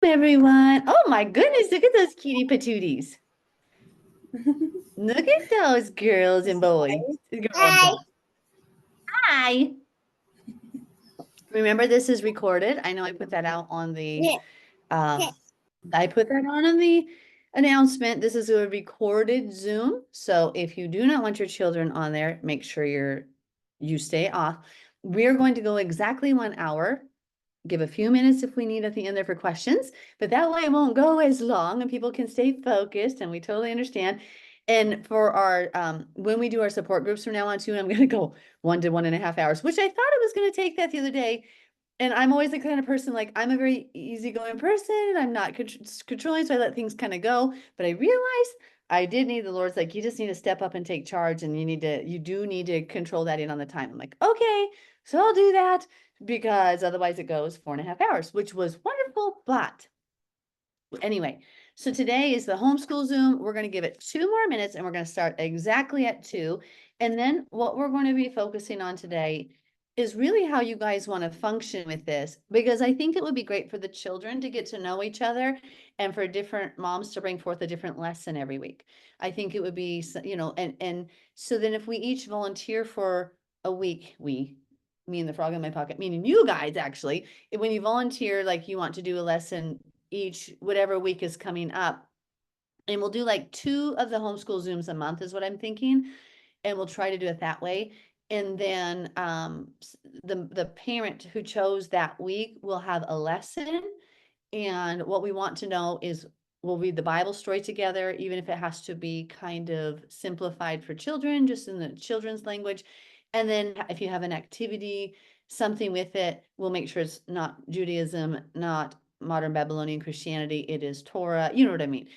everyone. Oh my goodness, look at those cutie patooties. Look at those girls and boys. Girl and Hi. boy. Hi. Remember, this is recorded. I know I put that out on the um I put that on the announcement. This is a recorded Zoom. So if you do not want your children on there, make sure you stay off. We're going to go exactly 1 hour. Give a few minutes if we need at the end there for questions, but that way it won't go as long and people can stay focused, and we totally understand. And for our when we do our support groups from now on too, I'm going to go 1 to 1.5 hours, which I thought it was going to take that the other day. And I'm always the kind of person, like, I'm a very easygoing person. I'm not controlling, so I let things kind of go. But I realized I did need the Lord's like, you just need to step up and take charge, and you do need to control that in on the time. I'm like, okay, so I'll do that, because otherwise it goes 4.5 hours, which was wonderful. But anyway, so today is the homeschool Zoom. We're going to give it 2 more minutes, and we're going to start exactly at 2. And then what we're going to be focusing on today is really how you guys want to function with this, because I think it would be great for the children to get to know each other and for different moms to bring forth a different lesson every week. I think it would be, and so then if we each volunteer for a week, me and the frog in my pocket, meaning you guys actually, when you volunteer, like you want to do a lesson each, whatever week is coming up, and we'll do like 2 of the homeschool Zooms a month is what I'm thinking, and we'll try to do it that way. And then the parent who chose that week will have a lesson, and what we want to know is we'll read the Bible story together, even if it has to be kind of simplified for children, just in the children's language. And then if you have an activity, something with it, we'll make sure it's not Judaism, not modern Babylonian Christianity, it is Torah. You know what I mean?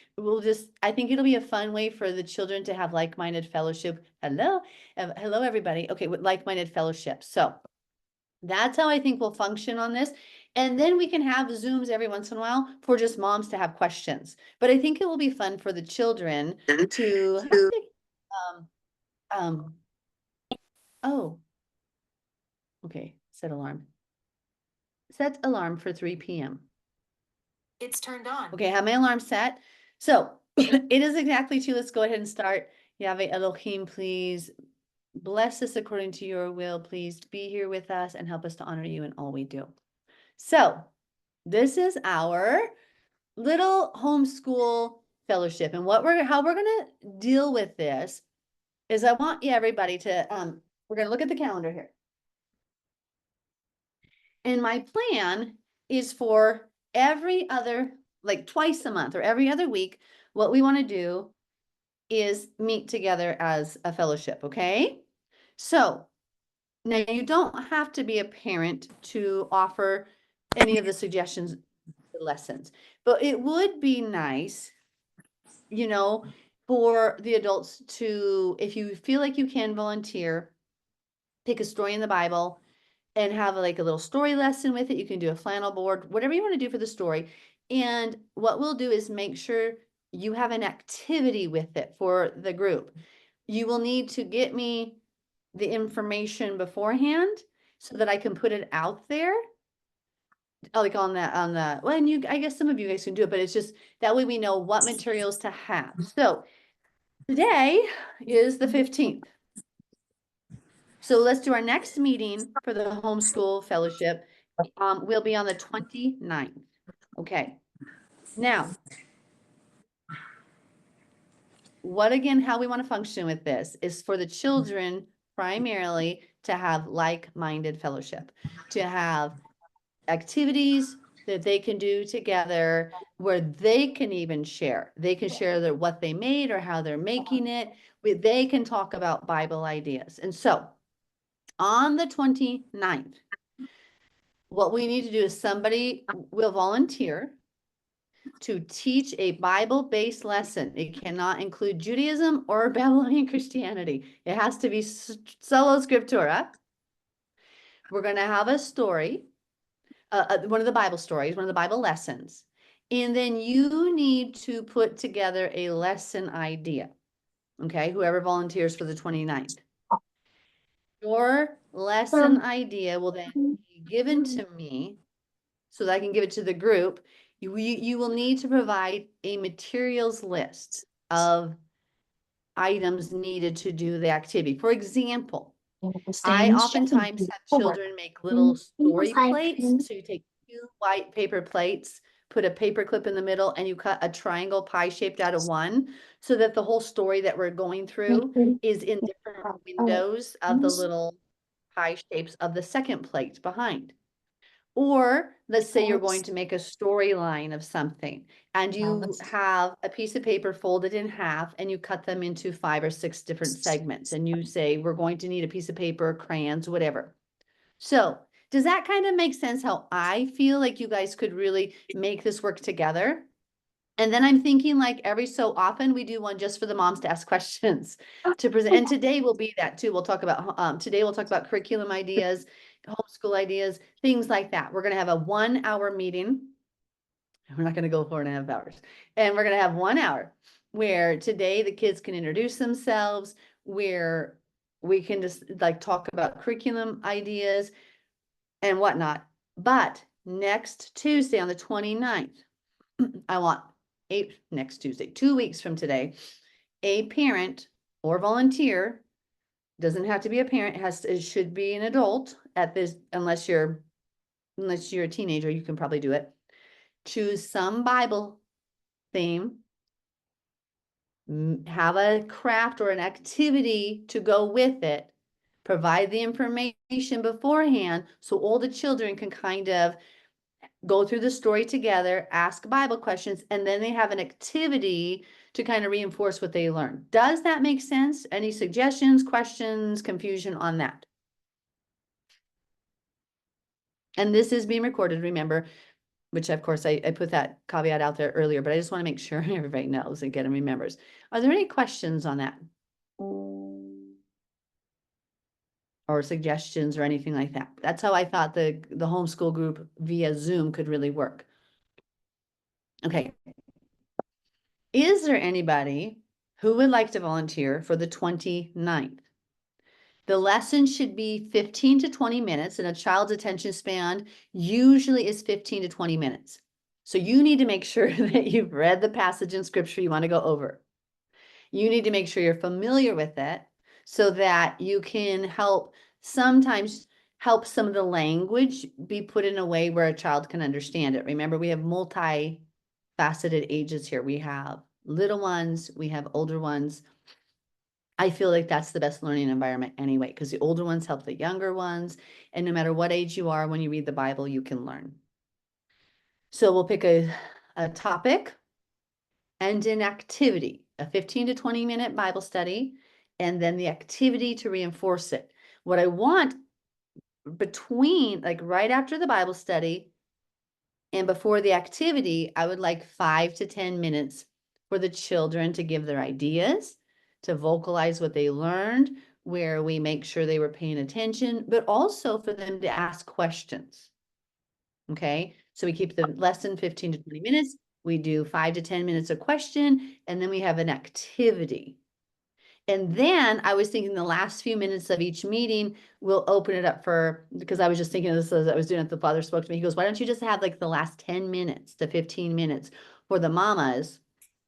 I think it'll be a fun way for the children to have like-minded fellowship. Hello, everybody. Okay, with like-minded fellowship. So that's how I think we'll function on this. And then we can have Zooms every once in a while for just moms to have questions. But I think it will be fun for the children to um, um, oh, okay, set alarm. Set alarm for 3 p.m. It's turned on. Okay, I have my alarm set. So it is exactly 2. Let's go ahead and start. Yahweh Elohim, please bless us according to your will. Please be here with us and help us to honor you in all we do. So this is our little homeschool fellowship. And how we're going to deal with this is I want everybody to, we're going to look at the calendar here. And my plan is for every other, like twice a month or every other week, what we want to do is meet together as a fellowship. Okay. So now you don't have to be a parent to offer any of the suggestions, lessons, but it would be nice, for the adults to, if you feel like you can volunteer, pick a story in the Bible and have like a little story lesson with it. You can do a flannel board, whatever you want to do for the story. And what we'll do is make sure you have an activity with it for the group. You will need to get me the information beforehand so that I can put it out there. Like on the, well, and I guess some of you guys can do it, but it's just that way we know what materials to have. So today is the 15th. So let's do our next meeting for the homeschool fellowship. We'll be on the 29th. Okay. Now, how we want to function with this is for the children primarily to have like-minded fellowship, to have activities that they can do together where they can even share. They can share what they made or how they're making it. They can talk about Bible ideas. And so on the 29th, what we need to do is somebody will volunteer to teach a Bible-based lesson. It cannot include Judaism or Babylonian Christianity. It has to be solo scriptura. We're going to have a story, one of the Bible stories, one of the Bible lessons. And then you need to put together a lesson idea. Okay, whoever volunteers for the 29th. Your lesson idea will then be given to me so that I can give it to the group. You will need to provide a materials list of items needed to do the activity. For example, I oftentimes have children make little story plates. So you take 2 white paper plates, put a paper clip in the middle, and you cut a triangle pie shaped out of one, so that the whole story that we're going through is in different windows of the little pie shapes of the second plate behind. Or let's say you're going to make a storyline of something and you have a piece of paper folded in half and you cut them into 5 or 6 different segments and you say, we're going to need a piece of paper, crayons, whatever. So does that kind of make sense how I feel like you guys could really make this work together? And then I'm thinking like every so often we do one just for the moms to ask questions to present. And today will be that too. We'll talk about, today we'll talk about curriculum ideas, homeschool ideas, things like that. We're going to have a 1 hour meeting. We're not going to go 4.5 hours. And we're going to have 1 hour where today the kids can introduce themselves, where we can just like talk about curriculum ideas and whatnot. But next Tuesday on the 29th, I want next Tuesday, 2 weeks from today, a parent or volunteer, doesn't have to be a parent, it should be an adult at this, unless you're a teenager, you can probably do it. Choose some Bible theme, have a craft or an activity to go with it, provide the information beforehand so all the children can kind of go through the story together, ask Bible questions, and then they have an activity to kind of reinforce what they learned. Does that make sense? Any suggestions, questions, confusion on that? And this is being recorded, remember, which of course I put that caveat out there earlier, but I just want to make sure everybody knows again and remembers. Are there any questions on that? Or suggestions or anything like that? That's how I thought the homeschool group via Zoom could really work. Okay. Is there anybody who would like to volunteer for the 29th? The lesson should be 15 to 20 minutes, and a child's attention span usually is 15 to 20 minutes. So you need to make sure that you've read the passage in scripture you want to go over. You need to make sure you're familiar with it so that you can sometimes help some of the language be put in a way where a child can understand it. Remember, we have multifaceted ages here. We have little ones, we have older ones. I feel like that's the best learning environment anyway, because the older ones help the younger ones. And no matter what age you are, when you read the Bible, you can learn. So we'll pick a topic and an activity, a 15 to 20 minute Bible study, and then the activity to reinforce it. What I want between, like right after the Bible study and before the activity, I would like 5 to 10 minutes for the children to give their ideas, to vocalize what they learned, where we make sure they were paying attention, but also for them to ask questions. Okay, so we keep the lesson 15 to 20 minutes. We do 5 to 10 minutes of question, and then we have an activity. And then I was thinking the last few minutes of each meeting, we'll open it up because I was just thinking of this as I was doing it, the father spoke to me. He goes, why don't you just have like the last 10 minutes to 15 minutes for the mamas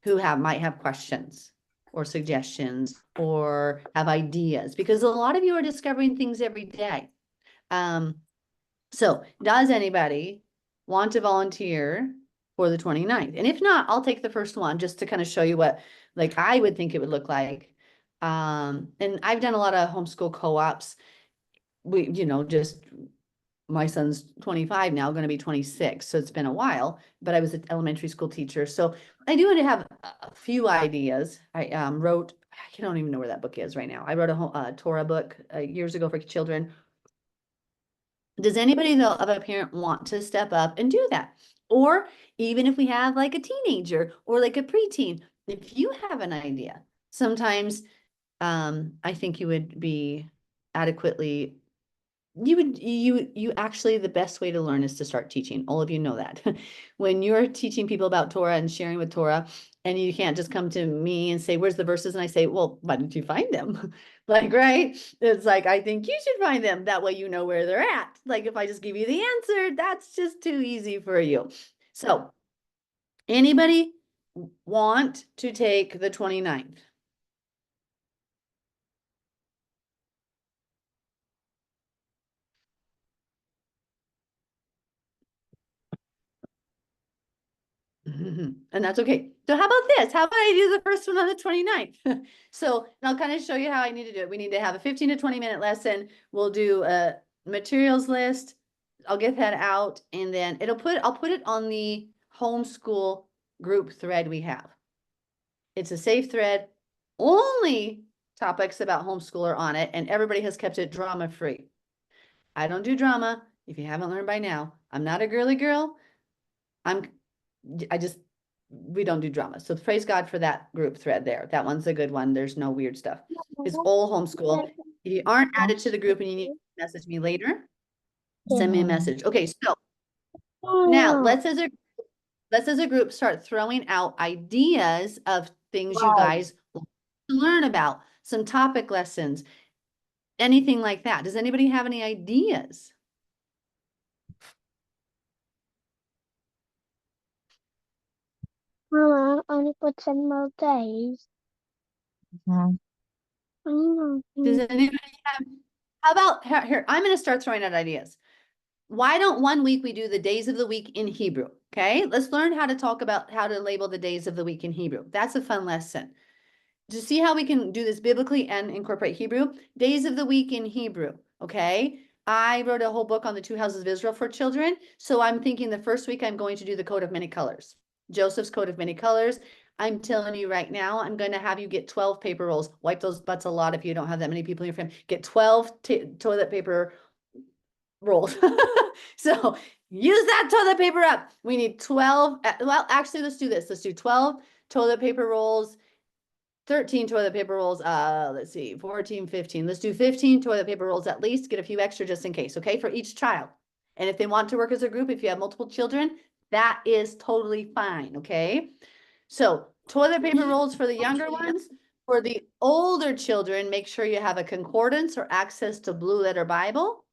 who might have questions or suggestions or have ideas, because a lot of you are discovering things every day. So does anybody want to volunteer for the 29th? And if not, I'll take the first one just to kind of show you what like I would think it would look like. And I've done a lot of homeschool co-ops. Just my son's 25 now, going to be 26. So it's been a while, but I was an elementary school teacher. So I do have a few ideas. I wrote, I don't even know where that book is right now. I wrote a Torah book years ago for children. Does anybody though of a parent want to step up and do that? Or even if we have like a teenager or like a preteen, if you have an idea, sometimes I think you would be adequately, you actually, the best way to learn is to start teaching. All of you know that. When you're teaching people about Torah and sharing with Torah, and you can't just come to me and say, where's the verses? And I say, well, why didn't you find them? Like, right? It's like, I think you should find them. That way you know where they're at. Like, if I just give you the answer, that's just too easy for you. So Anybody want to take the 29th? And that's okay. So how about this? How about I do the first one on the 29th? So, and I'll kind of show you how I need to do it. We need to have a 15 to 20-minute lesson. We'll do a materials list. I'll get that out, and then I'll put it on the homeschool group thread we have. It's a safe thread. Only topics about homeschool are on it, and everybody has kept it drama free. I don't do drama. If you haven't learned by now, I'm not a girly girl. We don't do drama. So praise God for that group thread there. That one's a good one. There's no weird stuff. It's all homeschool. If you aren't added to the group and you need to message me later, send me a message. Okay, so now let's as a group start throwing out ideas of things you guys want to learn about, some topic lessons, anything like that. Does anybody have any ideas? Mama, only for 10 more days. Does anybody have, how about here, I'm going to start throwing out ideas. Why don't one week we do the days of the week in Hebrew? Okay, let's learn how to talk about how to label the days of the week in Hebrew. That's a fun lesson. To see how we can do this biblically and incorporate Hebrew, days of the week in Hebrew. Okay, I wrote a whole book on the two houses of Israel for children. So I'm thinking the first week I'm going to do the coat of many colors, Joseph's coat of many colors. I'm telling you right now, I'm going to have you get 12 paper rolls. Wipe those butts a lot if you don't have that many people in your family. Get 12 toilet paper rolls. So use that toilet paper up. We need 12. Well, actually, let's do this. Let's do 12 toilet paper rolls, 13 toilet paper rolls. Let's see, 14, 15. Let's do 15 toilet paper rolls at least. Get a few extra just in case, okay, for each child. And if they want to work as a group, if you have multiple children, that is totally fine, okay? So toilet paper rolls for the younger ones. For the older children, make sure you have a concordance or access to Blue Letter Bible.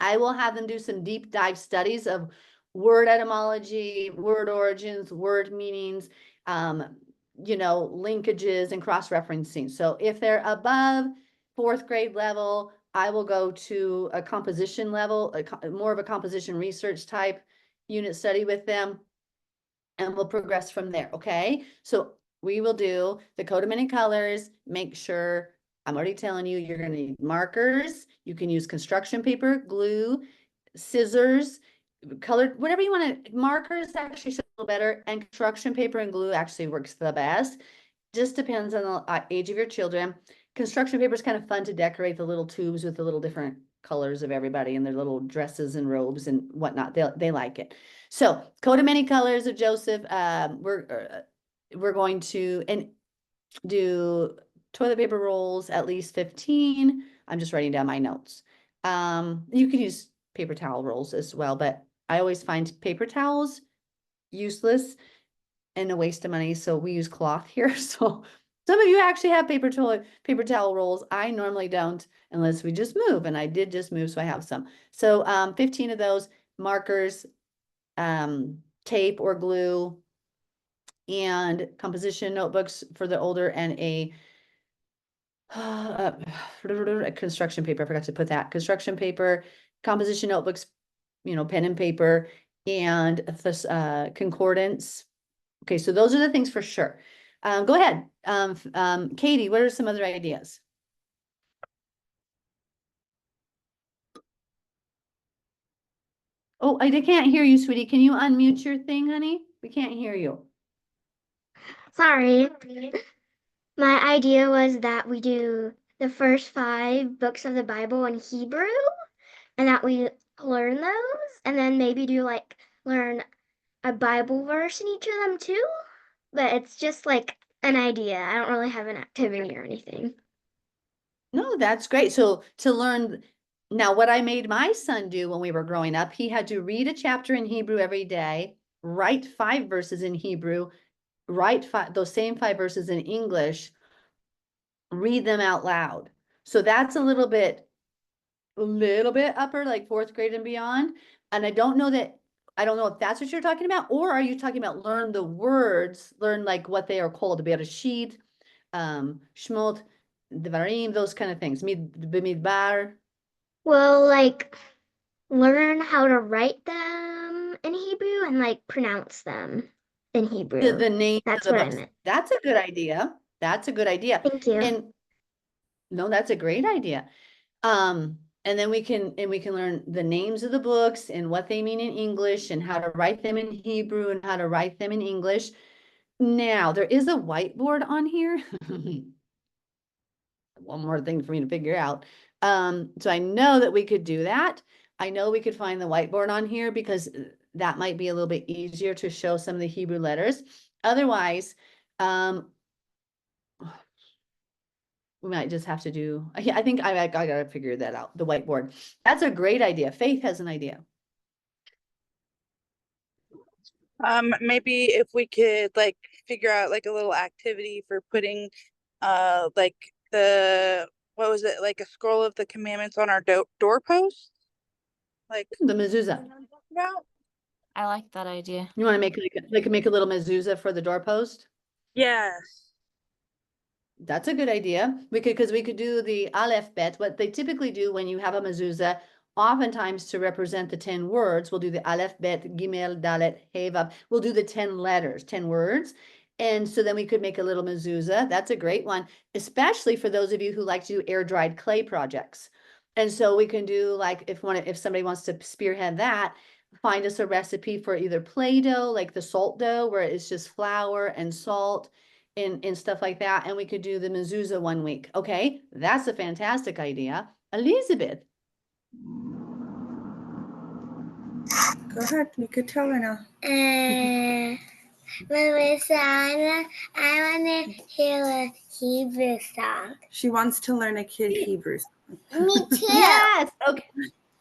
I will have them do some deep dive studies of word etymology, word origins, word meanings, linkages and cross-referencing. So if they're above 4th grade level, I will go to a composition level, more of a composition research type unit study with them, and we'll progress from there, okay? So we will do the coat of many colors, make sure, I'm already telling you, you're gonna need markers. You can use construction paper, glue, scissors, colored, whatever you want to, markers actually a little better, and construction paper and glue actually works the best. Just depends on the age of your children. Construction paper is kind of fun to decorate the little tubes with the little different colors of everybody and their little dresses and robes and whatnot. They like it. So coat of many colors of Joseph. We're going to do toilet paper rolls, at least 15. I'm just writing down my notes. You can use paper towel rolls as well, but I always find paper towels useless and a waste of money. So we use cloth here. So some of you actually have paper towel rolls. I normally don't unless we just move. And I did just move, so I have some. So 15 of those markers, tape or glue, and composition notebooks for the older, and a construction paper. I forgot to put that. Construction paper, composition notebooks, pen and paper, and this concordance. Okay, so those are the things for sure. Go ahead. Katie, what are some other ideas? Oh, I can't hear you, sweetie. Can you unmute your thing, honey? We can't hear you. Sorry. My idea was that we do the first 5 books of the Bible in Hebrew and that we learn those and then maybe learn a Bible verse in each of them too. But it's just like an idea. I don't really have an activity or anything. No, that's great. So to learn now, what I made my son do when we were growing up, he had to read a chapter in Hebrew every day, write 5 verses in Hebrew, write those same 5 verses in English, read them out loud. So that's a little bit upper, like 4th grade and beyond. And I don't know that I don't know if that's what you're talking about, or are you talking about learn the words, learn like what they are called, Bereshit, Shmot, Devarim, those kind of things. Bimidbar. Well, like learn how to write them in Hebrew and like pronounce them in Hebrew. The names of That's the what I books. meant. That's a good idea. That's a good idea. Thank you. And no, that's a great idea. And then we can learn the names of the books and what they mean in English and how to write them in Hebrew and how to write them in English. Now, there is a whiteboard on here. One more thing for me to figure out. So I know that we could do that. I know we could find the whiteboard on here because that might be a little bit easier to show some of the Hebrew letters. Otherwise, we might just have to do, yeah, I think I gotta figure that out, the whiteboard. That's a great idea. Faith has an idea. Maybe if we could like figure out like a little activity for putting like the what was it, like a scroll of the commandments on our doorpost? Like The mezuzah. about? I like that idea. You want to make like make a little mezuzah for the doorpost? Yes. That's a good idea. Because we could do the Aleph bet. What they typically do when you have a mezuzah, oftentimes to represent the 10 words, we'll do the Aleph bet, Gimel, Dalet, Hey, Vav. We'll do the 10 letters, 10 words. And so then we could make a little mezuzah. That's a great one, especially for those of you who like to do air dried clay projects. And so we can do like if somebody wants to spearhead that, find us a recipe for either Play-Doh, like the salt dough, where it's just flour and salt and stuff like that. And we could do the mezuzah one week. Okay, that's a fantastic idea. Elizabeth. Go ahead, you could tell her now. Melissa, I want to hear a Hebrew song. She wants to learn a kid Hebrew song. Me too. Yes. Okay.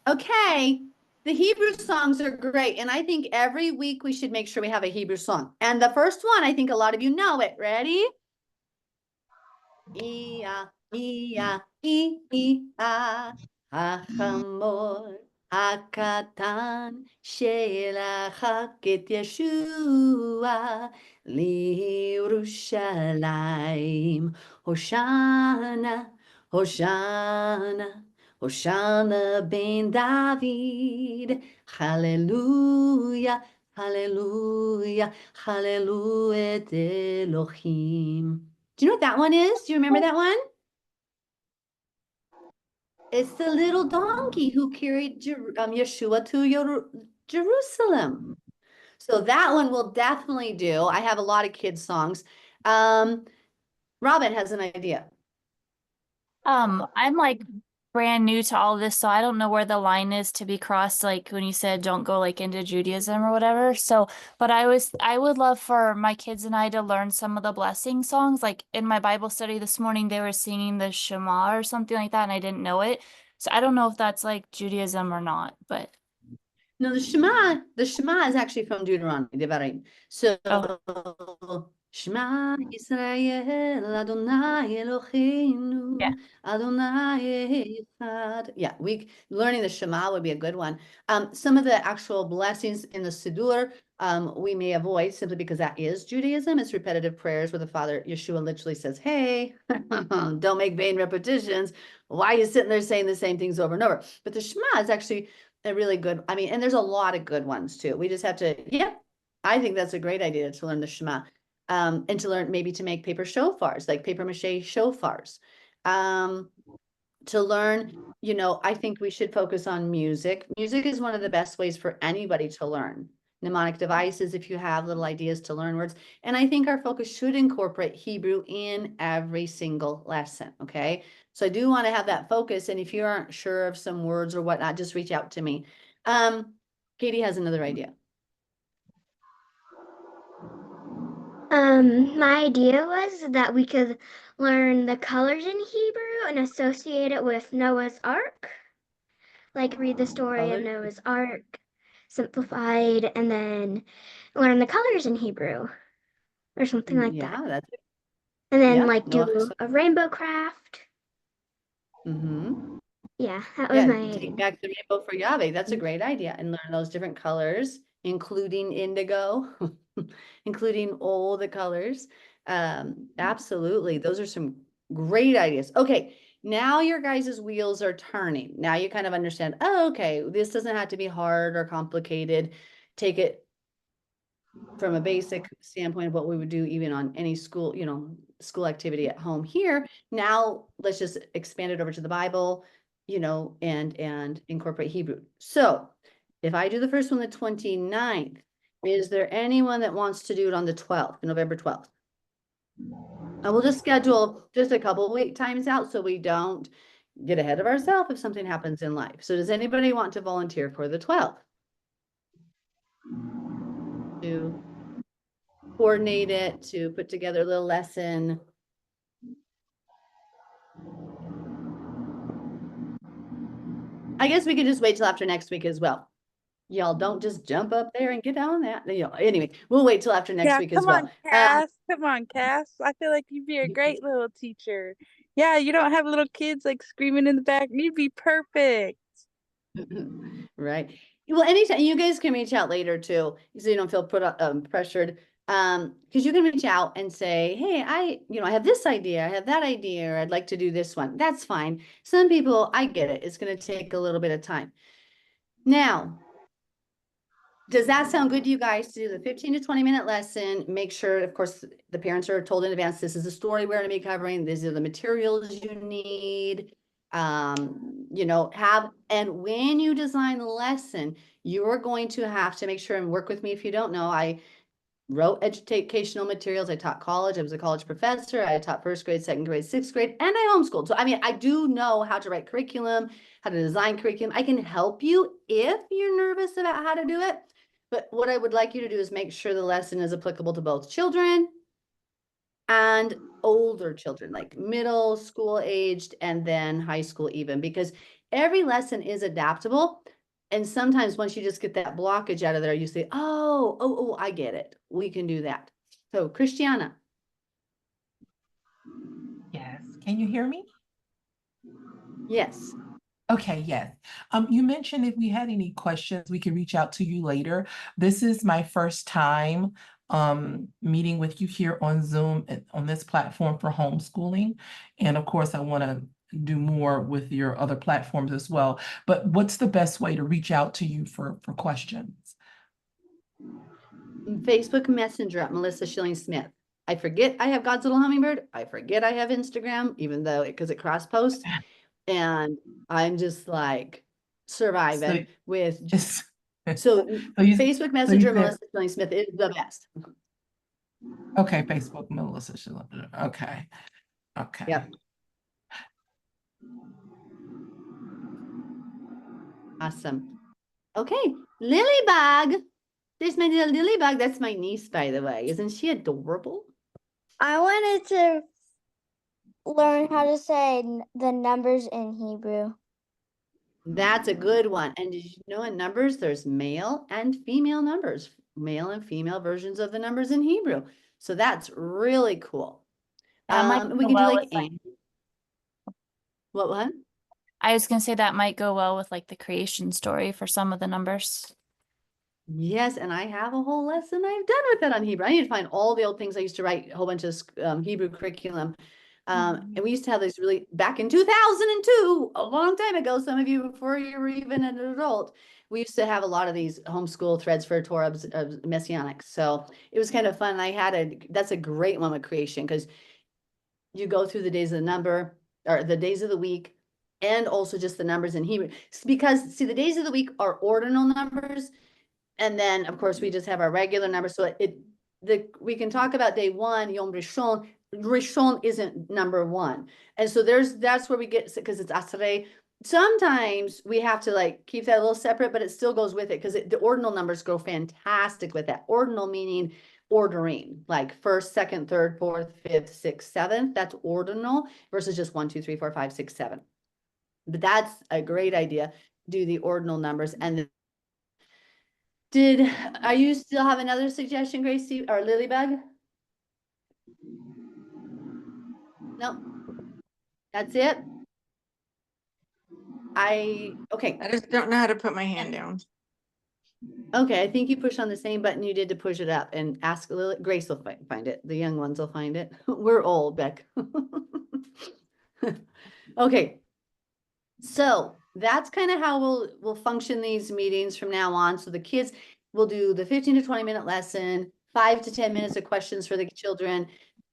Okay. The Hebrew songs are great. And I think every week we should make sure we have a Hebrew song. And the first one, I think a lot of you know it. Ready? Ia, ia, ia, Hachamor, Hakatan, Shelachak et Yeshua, Liyerushalayim, Hoshana, Hoshana, Hoshana ben David, Hallelujah, Hallelujah, Hallelujah et Elohim. Do you know what that one is? Do you remember that one? It's the little donkey who carried Yeshua to Jerusalem. So that one we'll definitely do. I have a lot of kids' songs. Robin has an idea. I'm like brand new to all this, so I don't know where the line is to be crossed, like when you said don't go like into Judaism or whatever. So, but I would love for my kids and I to learn some of the blessing songs. Like in my Bible study this morning, they were singing the Shema or something like that, and I didn't know it. So I don't know if that's like Judaism or not, but No, the Shema is actually from Deuteronomy, Devarim. So Shema Yisrael, Adonai Eloheinu, Yeah. Adonai Echad. Yeah, learning the Shema would be a good one. Some of the actual blessings in the Siddur, we may avoid simply because that is Judaism. It's repetitive prayers where the Father, Yeshua, literally says, hey, don't make vain repetitions. Why are you sitting there saying the same things over and over? But the Shema is actually a really good, I mean, and there's a lot of good ones too. We just have to, yeah, I think that's a great idea to learn the Shema. And to learn maybe to make paper shofars, like paper mache shofars. To learn, I think we should focus on music. Music is one of the best ways for anybody to learn. Mnemonic devices, if you have little ideas to learn words. And I think our focus should incorporate Hebrew in every single lesson, okay? So I do want to have that focus. And if you aren't sure of some words or whatnot, just reach out to me. Katie has another idea. My idea was that we could learn the colors in Hebrew and associate it with Noah's Ark. Like read the story of Noah's Ark, simplified, and then learn the colors in Hebrew or something like that. Yeah, that's it. And then Yeah, like do a rainbow craft. Mm-hmm. Yeah, that was my Take idea. back the rainbow for Yahweh. That's a great idea. And learn those different colors including indigo, including all the colors. Absolutely. Those are some great ideas. Okay. Now your guys' wheels are turning. Now you kind of understand, oh, okay, this doesn't have to be hard or complicated. Take it from a basic standpoint of what we would do even on any school, school activity at home here. Now let's just expand it over to the Bible, and incorporate Hebrew. So if I do the first one, the 29th, is there anyone that wants to do it on the 12th, November 12th? And we'll just schedule just a couple week times out so we don't get ahead of ourselves if something happens in life. So does anybody want to volunteer for the 12th? To coordinate it, to put together a little lesson. I guess we could just wait till after next week as well. Y'all don't just jump up there and get on that. Anyway, we'll wait till after next week as well. Come on, Cass. I feel like you'd be a great little teacher. Yeah, you don't have little kids like screaming in the back. You'd be perfect. Right. Well, anytime you guys can reach out later too, so you don't feel pressured. Because you can reach out and say, hey, I have this idea, I have that idea, or I'd like to do this one. That's fine. Some people, I get it. It's going to take a little bit of time. Now, does that sound good to you guys to do the 15 to 20-minute lesson? Make sure, of course, the parents are told in advance, this is the story we're going to be covering. These are the materials you need. And when you design the lesson, you're going to have to make sure and work with me. If you don't know, I wrote educational materials. I taught college. I was a college professor. I taught first grade, second grade, sixth grade, and I homeschooled. So, I do know how to write curriculum, how to design curriculum. I can help you if you're nervous about how to do it. But what I would like you to do is make sure the lesson is applicable to both children and older children, like middle school aged and then high school even, because every lesson is adaptable. And sometimes once you just get that blockage out of there, you say, oh, I get it. We can do that. So Christiana. Yes. Can you hear me? Yes. Okay, yes. You mentioned if we had any questions, we could reach out to you later. This is my first time meeting with you here on Zoom on this platform for homeschooling. And of course, I want to do more with your other platforms as well. But what's the best way to reach out to you for questions? Facebook Messenger at Melissa Schilling Smith. I forget I have God's Little Hummingbird. I forget I have Instagram, even though because it cross posts. And I'm just like surviving with Facebook Messenger Melissa Schilling Smith is the best. Okay, Facebook Melissa Schilling. Okay. Yep. Awesome. Okay, Lilybug. There's my little Lilybug. That's my niece, by the way. Isn't she adorable? I wanted to learn how to say the numbers in Hebrew. That's a good one. And did you know in numbers, there's male and female numbers, male and female versions of the numbers in Hebrew. So that's really cool. We can do like what one? I was gonna say that might go well with like the creation story for some of the numbers. Yes, and I have a whole lesson I've done with that on Hebrew. I need to find all the old things I used to write, a whole bunch of Hebrew curriculum. And we used to have this really back in 2002, a long time ago, some of you before you were even an adult, we used to have a lot of these homeschool threads for Torah of Messianic. So it was kind of fun. That's a great one with creation because you go through the days of the number or the days of the week and also just the numbers in Hebrew. Because see, the days of the week are ordinal numbers. And then of course we just have our regular numbers. So we can talk about day one, Yom Rishon. Rishon isn't number one. And so that's where we get, because it's Asrei. Sometimes we have to like keep that a little separate, but it still goes with it because the ordinal numbers go fantastic with that. Ordinal meaning ordering, like first, second, third, fourth, fifth, sixth, seventh. That's ordinal versus just 1, 2, 3, 4, 5, 6, 7. But that's a great idea. Do the ordinal numbers. And are you still have another suggestion, Gracie or Lilybug? No, that's it. Okay. I just don't know how to put my hand down. Okay, I think you pushed on the same button you did to push it up, and ask Lily. Grace will find it. The young ones will find it. We're old, Beck. Okay. So that's kind of how we'll function these meetings from now on. So the kids will do the 15 to 20-minute lesson, 5 to 10 minutes of questions for the children.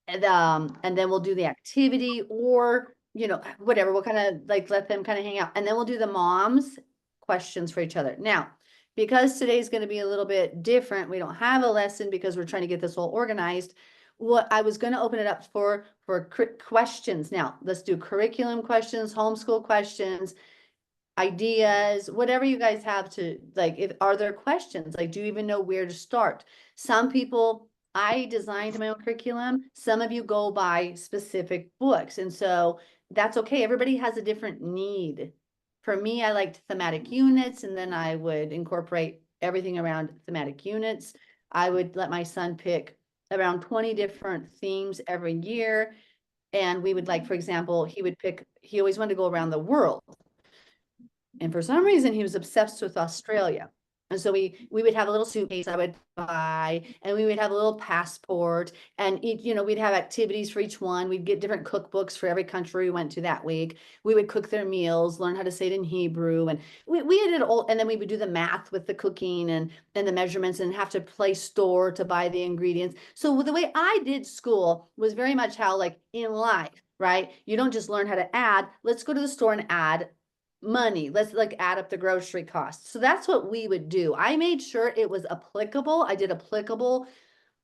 And then we'll do the activity, or, you know, whatever. We'll kind of like let them kind of hang out. And then we'll do the moms questions for each other. Now, because today's going to be a little bit different, we don't have a lesson because we're trying to get this all organized. What I was going to open it up for questions. Now, let's do curriculum questions, homeschool questions, ideas, whatever you guys have to, like, if are there questions, like, do you even know where to start? Some people, I designed my own curriculum. Some of you go by specific books, and so that's okay. Everybody has a different need. For me, I liked thematic units, and then I would incorporate everything around thematic units. I would let my son pick around 20 different themes every year. And we would, like, for example, he always wanted to go around the world. And for some reason, he was obsessed with Australia. And so we would have a little suitcase I would buy, and we would have a little passport, and each, you know, we'd have activities for each one. We'd get different cookbooks for every country we went to that week. We would cook their meals, learn how to say it in Hebrew, and we did it all. And then we would do the math with the cooking and the measurements, and have to play store to buy the ingredients. So the way I did school was very much how, like, in life, right? You don't just learn how to add. Let's go to the store and add money. Let's, like, add up the grocery costs. So that's what we would do. I made sure it was applicable. I did applicable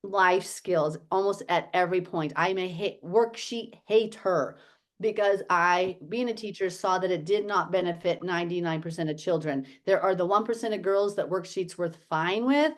life skills almost at every point. I'm a worksheet hater because I, being a teacher, saw that it did not benefit 99% of children. There are the 1% of girls that worksheets worth fine with,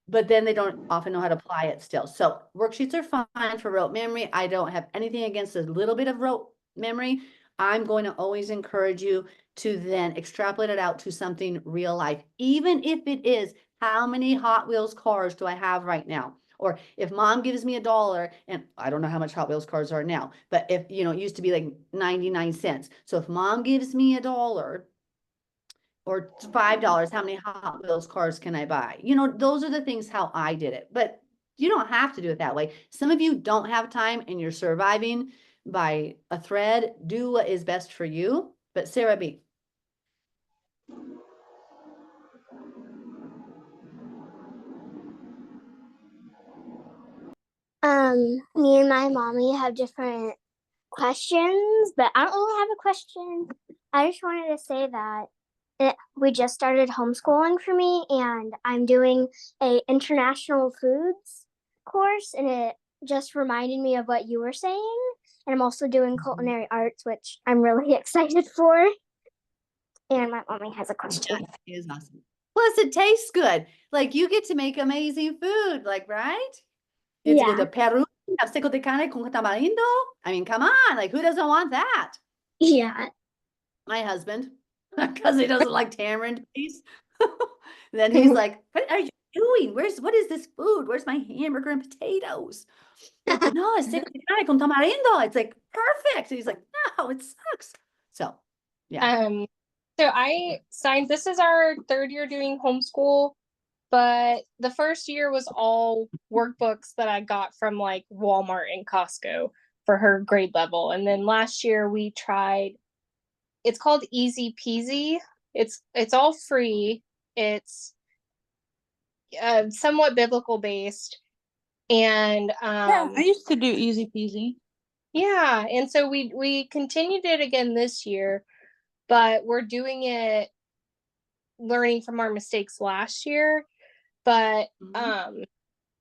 but then they don't often know how to apply it still. So worksheets are fine for rote memory. I don't have anything against a little bit of rote memory. I'm going to always encourage you to then extrapolate it out to something real life, even if it is, how many Hot Wheels cars do I have right now? Or if mom gives me $1, and I don't know how much Hot Wheels cars are now, but if, you know, it used to be like 99 cents. So if mom gives me $1 or $5, how many Hot Wheels cars can I buy? You know, those are the things how I did it, but you don't have to do it that way. Some of you don't have time and you're surviving by a thread. Do what is best for you. But Sarah B. Me and my mommy have different questions, but I don't really have a question. I just wanted to say that we just started homeschooling for me, and I'm doing a international foods course, and it just reminded me of what you were saying. And I'm also doing culinary arts, which I'm really excited for. And my mommy has a question. That is awesome. Plus, it tastes good. Like, you get to make amazing food, like, right? You get to go to Peru, have seco de carne con tamarindo. I mean, come on, like, who doesn't want that? Yeah. My husband, because he doesn't like tamarind paste. Then he's like, "What are you doing? What is this food? Where's my hamburger and potatoes?" No, it's seco de carne con tamarindo. It's like perfect. And he's like, no, it sucks. So, yeah. So I signed, this is our third year doing homeschool, but the first year was all workbooks that I got from like Walmart and Costco for her grade level. And then last year we tried, it's called Easy Peasy. It's all free. It's somewhat biblical based. And yeah, I used to do Easy Peasy. Yeah, and so we continued it again this year, but we're doing it learning from our mistakes last year. But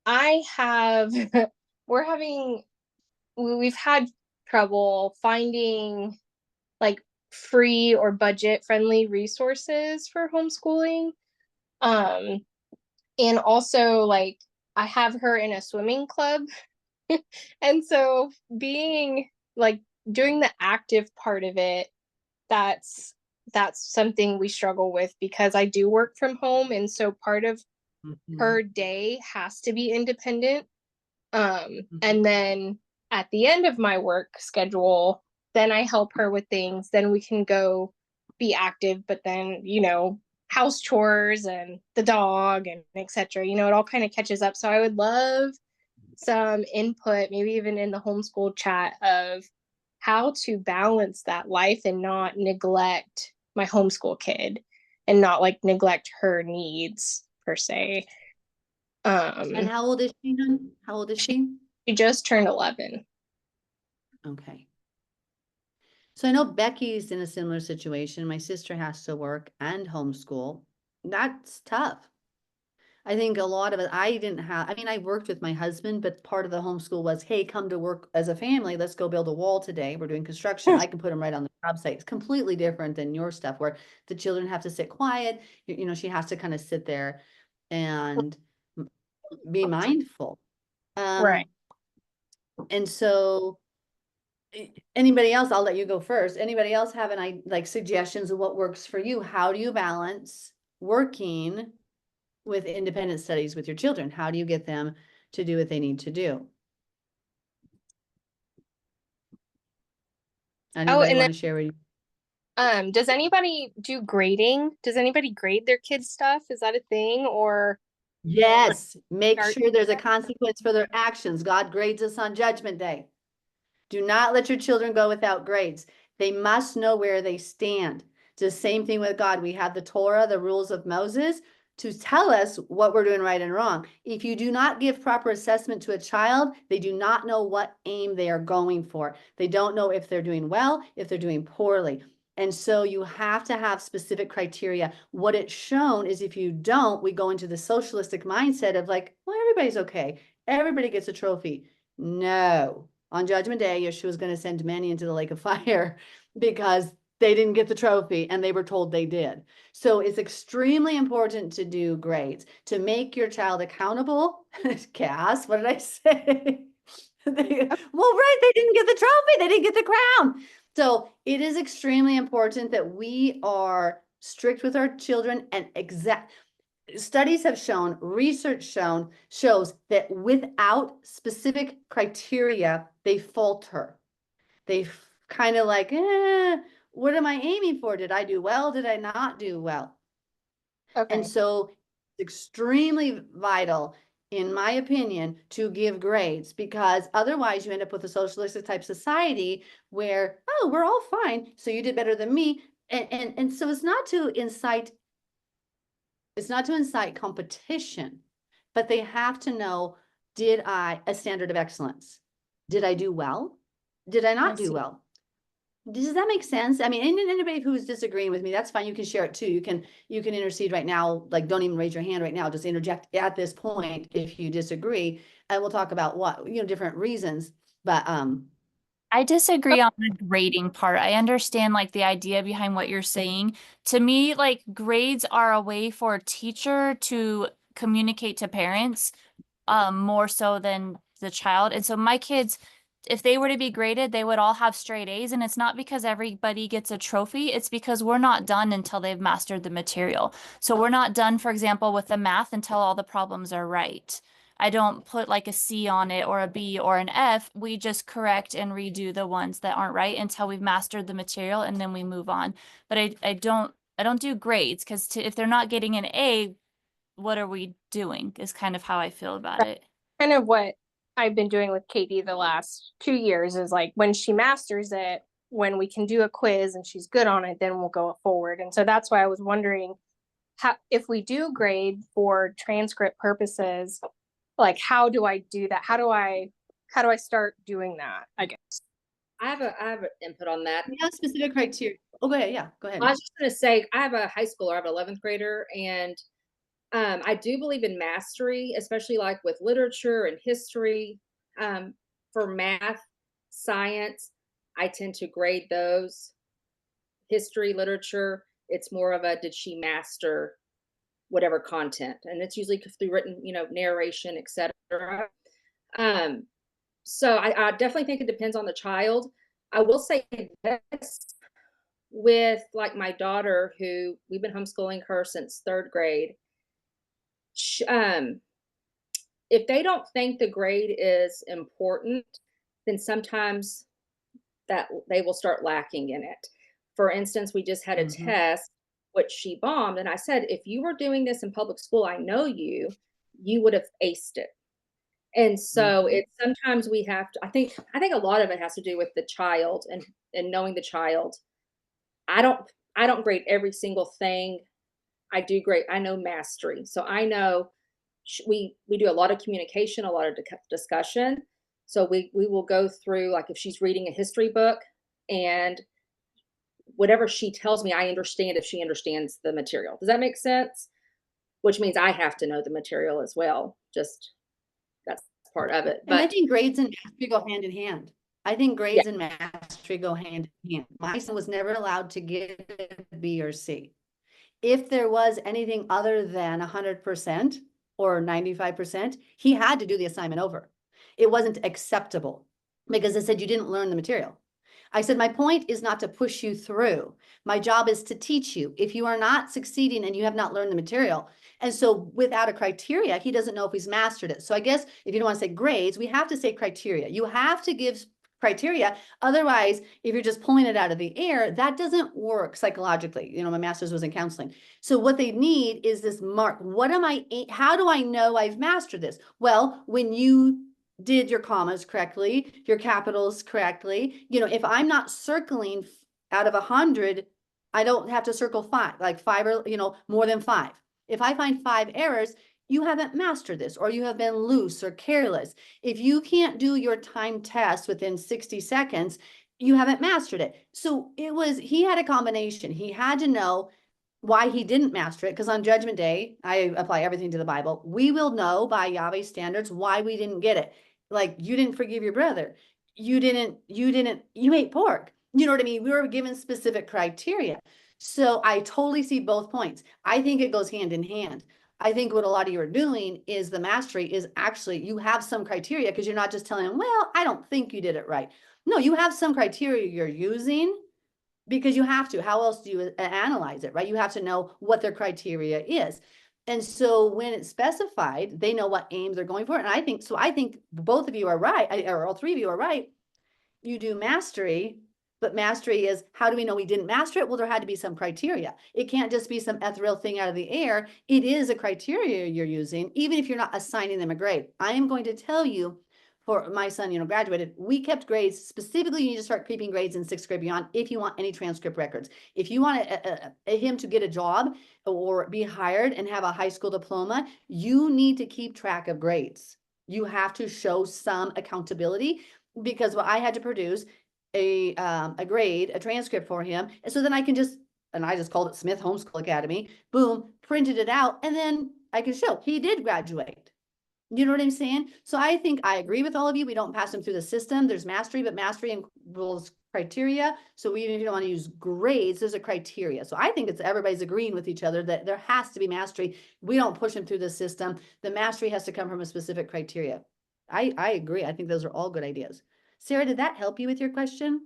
I have we've had trouble finding like free or budget friendly resources for homeschooling. And also, like, I have her in a swimming club. And so being like doing the active part of it, that's something we struggle with because I do work from home, and so part of her day has to be independent. And then at the end of my work schedule, then I help her with things, then we can go be active, but then, you know, house chores and the dog and etc. You know, it all kind of catches up. So I would love some input, maybe even in the homeschool chat, of how to balance that life and not neglect my homeschool kid and not like neglect her needs per se. And how old is she, hon? How old is she? She just turned 11. Okay. So I know Becky's in a similar situation. My sister has to work and homeschool. That's tough. I think a lot of it, I didn't have, I mean, I worked with my husband, but part of the homeschool was, hey, come to work as a family. Let's go build a wall today. We're doing construction. I can put them right on the job site. It's completely different than your stuff where the children have to sit quiet. You know, she has to kind of sit there and be mindful. Right. And so anybody else, I'll let you go first. Anybody else have like suggestions of what works for you? How do you balance working with independent studies with your children? How do you get them to do what they need to do? Anybody want to share with you? Does anybody do grading? Does anybody grade their kids' stuff? Is that a thing? Or Yes, make sure there's a consequence for their actions. God grades us on Judgment Day. Do not let your children go without grades. They must know where they stand. It's the same thing with God. We have the Torah, the rules of Moses, to tell us what we're doing right and wrong. If you do not give proper assessment to a child, they do not know what aim they are going for. They don't know if they're doing well, if they're doing poorly. And so you have to have specific criteria. What it's shown is if you don't, we go into the socialistic mindset of like, well, everybody's okay. Everybody gets a trophy. No. On Judgment Day, Yeshua is going to send many into the lake of fire because they didn't get the trophy and they were told they did. So it's extremely important to do grades, to make your child accountable. Cass, what did I say? Well, right, they didn't get the trophy, they didn't get the crown. So it is extremely important that we are strict with our children and studies have shown, research shows that without specific criteria, they falter. They kind of like, what am I aiming for? Did I do well? Did I not do well? okay. And so it's extremely vital, in my opinion, to give grades, because otherwise you end up with a socialistic type society where, oh, we're all fine, so you did better than me. And so it's not to incite competition, but they have to know, did I a standard of excellence? Did I do well? Did I not do well? Does that make sense? I mean, anybody who's disagreeing with me, that's fine. You can share it too. You can intercede right now. Like, don't even raise your hand right now. Just interject at this point if you disagree, and we'll talk about what, different reasons. But I disagree on the grading part. I understand like the idea behind what you're saying. To me, like grades are a way for a teacher to communicate to parents more so than the child. And so my kids, if they were to be graded, they would all have straight A's. And it's not because everybody gets a trophy. It's because we're not done until they've mastered the material. So we're not done, for example, with the math until all the problems are right. I don't put like a C on it or a B or an F. We just correct and redo the ones that aren't right until we've mastered the material, and then we move on. But I don't do grades, because if they're not getting an A, what are we doing is kind of how I feel about it. Kind of what I've been doing with Katie the last 2 years is like when she masters it, when we can do a quiz and she's good on it, then we'll go forward. And so that's why I was wondering how, if we do grade for transcript purposes, like how do I do that? How do I start doing that? I guess. I have an input on that. we have specific criteria. Oh, go ahead. Yeah, go ahead. I was just going to say, I have a high schooler, I have an 11th grader, and I do believe in mastery, especially like with literature and history. For math, science, I tend to grade those. History, literature, it's more of a, did she master whatever content? And it's usually through written, narration, etc. So I definitely think it depends on the child. I will say this with like my daughter, who we've been homeschooling her since 3rd grade. If they don't think the grade is important, then sometimes that they will start lacking in it. For instance, we just had a test which she bombed. And I said, if you were doing this in public school, I know you would have aced it. And so it's sometimes we have to, I think a lot of it has to do with the child and knowing the child. I don't grade every single thing. I know mastery. So I know we do a lot of communication, a lot of discussion. So we will go through, like if she's reading a history book, and whatever she tells me, I understand if she understands the material. Does that make sense? Which means I have to know the material as well. Just that's part of it. And I But think grades and mastery go hand in hand. I think yeah, grades and mastery go hand in hand. My son was never allowed to get a B or C. If there was anything other than 100% or 95%, he had to do the assignment over. It wasn't acceptable because it said you didn't learn the material. I said, my point is not to push you through. My job is to teach you. If you are not succeeding and you have not learned the material, and so without a criteria, he doesn't know if he's mastered it. So I guess if you don't want to say grades, we have to say criteria. You have to give criteria. Otherwise, if you're just pulling it out of the air, that doesn't work psychologically. You know, my master's was in counseling. So what they need is this mark. How do I know I've mastered this? Well, when you did your commas correctly, your capitals correctly, you know, if I'm not circling out of 100, I don't have to circle 5, like 5 or, you know, more than 5. If I find 5 errors, you haven't mastered this, or you have been loose or careless. If you can't do your time test within 60 seconds, you haven't mastered it. So he had a combination. He had to know why he didn't master it, because on Judgment Day, I apply everything to the Bible. We will know by Yahweh's standards why we didn't get it. Like, you didn't forgive your brother. You ate pork. You know what I mean? We were given specific criteria. So I totally see both points. I think it goes hand in hand. I think what a lot of you are doing is the mastery is actually, you have some criteria, because you're not just telling them, well, I don't think you did it right. No, you have some criteria you're using, because you have to. How else do you analyze it, right? You have to know what their criteria is. And so when it's specified, they know what aims they're going for. And I think both of you are right, or all 3 of you are right. You do mastery, but mastery is, how do we know we didn't master it? Well, there had to be some criteria. It can't just be some ethereal thing out of the air. It is a criteria you're using, even if you're not assigning them a grade. I am going to tell you, for my son, you know, graduated, we kept grades. Specifically, you need to start keeping grades in 6th grade beyond if you want any transcript records. If you want him to get a job or be hired and have a high school diploma, you need to keep track of grades. You have to show some accountability, because what I had to produce a grade, a transcript for him. And so then I just called it Smith Homeschool Academy, boom, printed it out. And then I can show he did graduate. You know what I'm saying? So I think I agree with all of you. We don't pass them through the system. There's mastery, but mastery involves criteria. So even if you don't want to use grades, there's a criteria. So I think everybody's agreeing with each other that there has to be mastery. We don't push them through the system. The mastery has to come from a specific criteria. I agree. I think those are all good ideas. Sarah, did that help you with your question?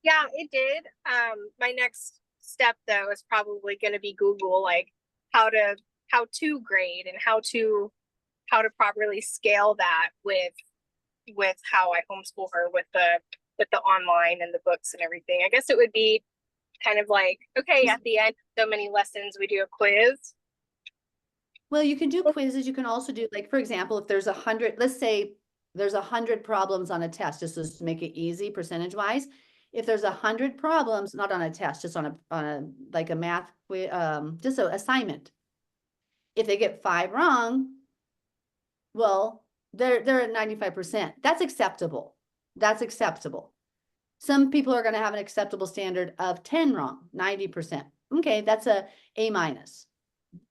Yeah, it did. My next step though is probably going to be Google, like how to grade and how to properly scale that with how I homeschool her with the online and the books and everything. I guess it would be kind of like, okay, at the end of so many lessons, we do a quiz. Well, you can do quizzes. You can also do, like, for example, if there's 100, let's say there's 100 problems on a test, just to make it easy percentage wise. If there's 100 problems, not on a test, just on a like a math, just an assignment. If they get 5 wrong, well, they're at 95%. That's acceptable. That's acceptable. Some people are going to have an acceptable standard of 10 wrong, 90%. Okay, that's a minus.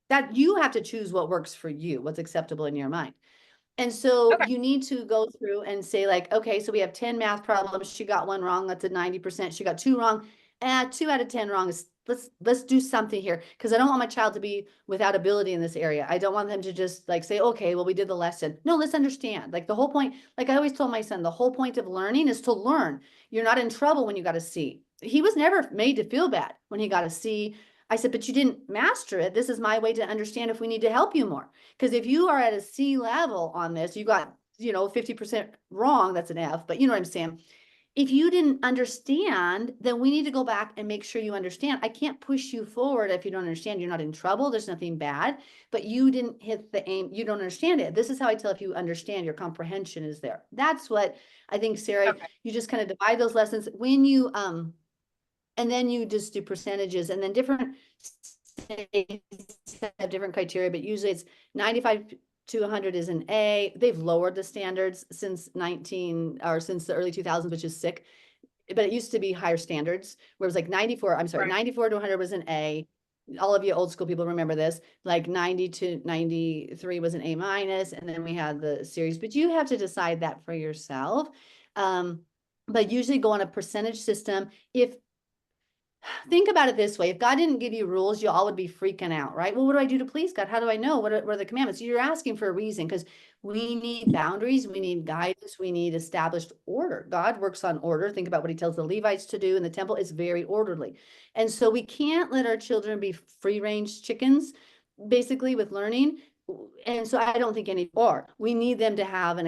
That you have to choose what works for you, what's acceptable in your mind. And so Okay. you need to go through and say, like, okay, so we have 10 math problems. She got 1 wrong. That's a 90%. She got 2 wrong. 2 out of 10 wrong is, let's do something here, because I don't want my child to be without ability in this area. I don't want them to just like say, okay, well, we did the lesson. No, let's understand. Like the whole point, like I always told my son, the whole point of learning is to learn. You're not in trouble when you got a C. He was never made to feel bad when he got a C. I said, but you didn't master it. This is my way to understand if we need to help you more. Because if you are at a C level on this, you got, 50% wrong, that's an F, but you know what I'm saying? if you didn't understand, then we need to go back and make sure you understand. I can't push you forward if you don't understand. You're not in trouble. There's nothing bad, but you didn't hit the aim. You don't understand it. This is how I tell if you understand, your comprehension is there. That's what I think, Sarah, Okay. you just kind of divide those lessons when you, and then you just do percentages, and then different states have different criteria, but usually it's 95 to 100 is an A. They've lowered the standards since since the early 2000s, which is sick. But it used to be higher standards, where it was like 94, I'm sorry, Right. 94 to 100 was an A. All of you old school people remember this, like 90 to 93 was an A minus, and then we had the series, but you have to decide that for yourself. But usually go on a percentage system. Think about it this way. If God didn't give you rules, you all would be freaking out, right? Well, what do I do to please God? How do I know? What are the commandments? You're asking for a reason, because we need boundaries, we need guidance, we need established order. God works on order. Think about what he tells the Levites to do in the temple. It's very orderly. And so we can't let our children be free range chickens, basically, with learning. And so I don't think any are. We need them to have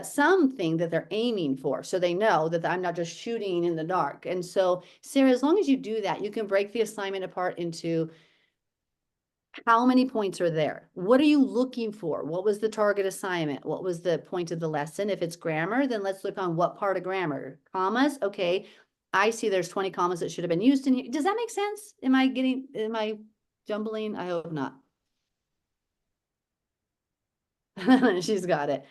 something that they're aiming for, so they know that I'm not just shooting in the dark. And so, Sarah, as long as you do that, you can break the assignment apart into how many points are there? What are you looking for? What was the target assignment? What was the point of the lesson? If it's grammar, then let's look on what part of grammar. Commas, okay. I see there's 20 commas that should have been used in here. Does that make sense? Am I jumbling? I hope not. She's got it.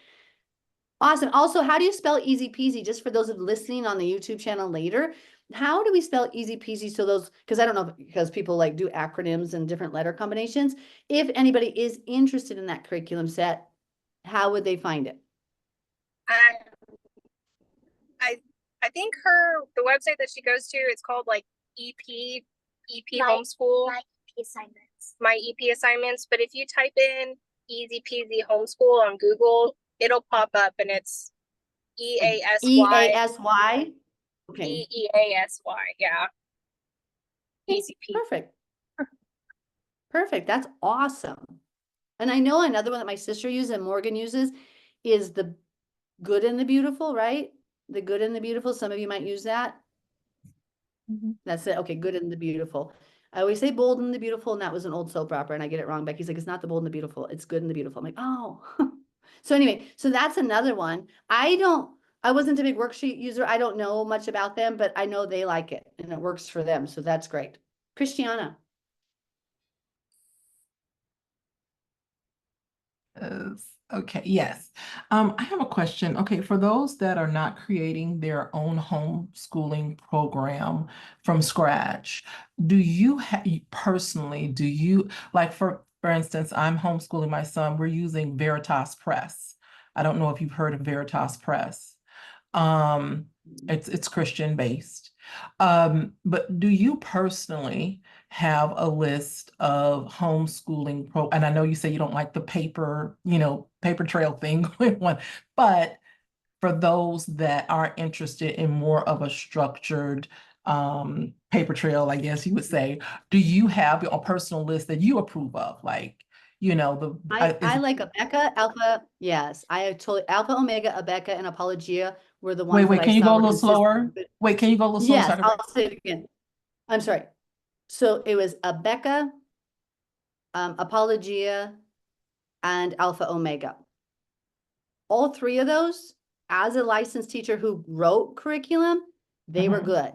Awesome. Also, how do you spell easy peasy? Just for those of listening on the YouTube channel later, how do we spell easy peasy? So those, because I don't know, because people like do acronyms and different letter combinations. If anybody is interested in that curriculum set, how would they find it? I think the website that she goes to, it's called like EP Homeschool. My EP assignments. My EP assignments. But if you type in easy peasy homeschool on Google, it'll pop up, and it's EASY. EASY? Okay. EASY, yeah. Easy peasy. Perfect. Perfect. That's awesome. And I know another one that my sister uses and Morgan uses is the Good and the Beautiful, right? The Good and the Beautiful. Some of you might use that. That's it. Okay, Good and the Beautiful. I always say Bold and the Beautiful, and that was an old soap opera, and I get it wrong. Becky's like, it's not the Bold and the Beautiful, it's Good and the Beautiful. I'm like, oh. So anyway, so that's another one. I wasn't a big worksheet user. I don't know much about them, but I know they like it and it works for them. So that's great. Christiana. Okay, yes. I have a question. Okay, for those that are not creating their own homeschooling program from scratch, do you personally, like for instance, I'm homeschooling my son, we're using Veritas Press. I don't know if you've heard of Veritas Press. It's Christian based. But do you personally have a list of homeschooling and I know you say you don't like the paper trail thing going on, but for those that are interested in more of a structured paper trail, I guess you would say, do you have a personal list that you approve of? Like, I like Abeka, Alpha. Yes, I totally Alpha, Omega, Abeka, and Apologia were the ones wait, that can I you saw go a were little slower? consistent. Wait, can you go a little slower? Yes, I'll say it again. I'm sorry. So it was Abeka, Apologia, and Alpha Omega. All three of those, as a licensed teacher who wrote curriculum, they were good.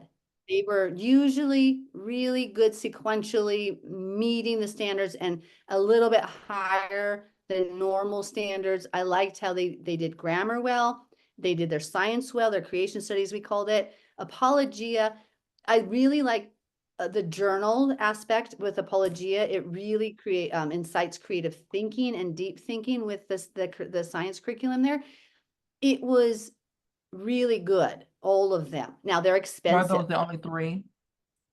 They were usually really good sequentially, meeting the standards and a little bit higher than normal standards. I liked how they did grammar well. They did their science well, their creation studies, we called it. Apologia, I really like the journal aspect with Apologia. It really incites creative thinking and deep thinking with the science curriculum there. It was really good, all of them. Now they're Are expensive. those the only three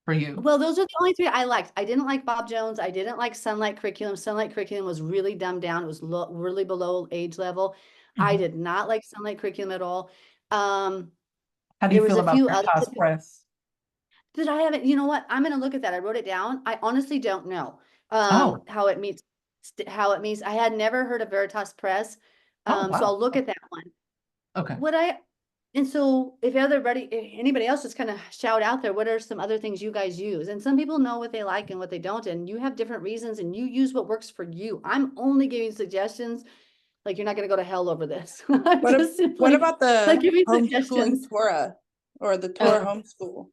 for you? Well, those are the only three I liked. I didn't like Bob Jones. I didn't like Sunlight Curriculum. Sunlight Curriculum was really dumbed down. It was really below age level. I did not like Sunlight Curriculum at all. How do There you was feel a about few Veritas others Press? that I haven't, you know what? I'm going to look at that. I wrote it down. I honestly don't know Oh. how it meets. I had never heard of Veritas Press. Oh, So wow. I'll look at that one. Okay. And so if anybody else just kind of shout out there, what are some other things you guys use? And some people know what they like and what they don't, and you have different reasons and you use what works for you. I'm only giving suggestions. Like, you're not going to go to hell over this. I'm What, just what simply, about the like, giving homeschooling suggestions. Torah or the Torah Oh. homeschool?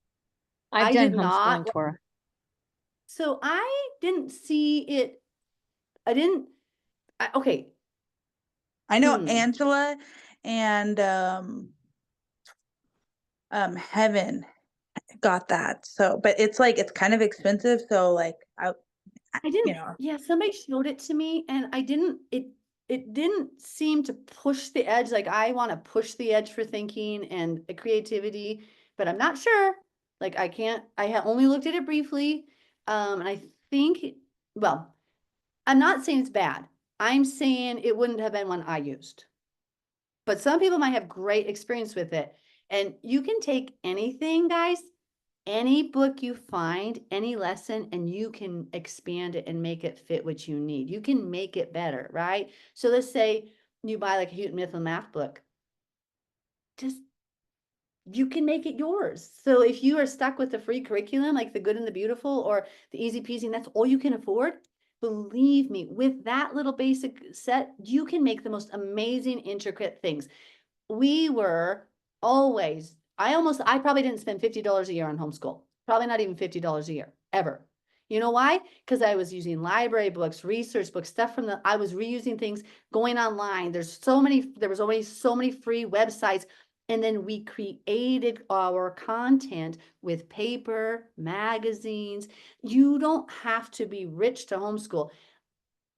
I I've done did not. homeschooling Torah. So I didn't see it. Okay. I know Hmm. Angela and Heaven got that. So, but it's like it's kind of expensive. So like I didn't, you know, yeah, somebody showed it to me and it didn't seem to push the edge. Like, I want to push the edge for thinking and creativity, but I'm not sure. Like, I have only looked at it briefly. And I think, well, I'm not saying it's bad. I'm saying it wouldn't have been one I used. But some people might have great experience with it. And you can take anything, guys, any book you find, any lesson, and you can expand it and make it fit what you need. You can make it better, right? So let's say you buy like a Houghton Mifflin math book. Just, you can make it yours. So if you are stuck with the free curriculum, like the Good and the Beautiful or the Easy Peasy, and that's all you can afford, believe me, with that little basic set, you can make the most amazing, intricate things. We were always, I probably didn't spend $50 a year on homeschool. Probably not even $50 a year, ever. You know why? Because I was using library books, research books, stuff I was reusing things, going online. There was always so many free websites. And then we created our content with paper, magazines. You don't have to be rich to homeschool.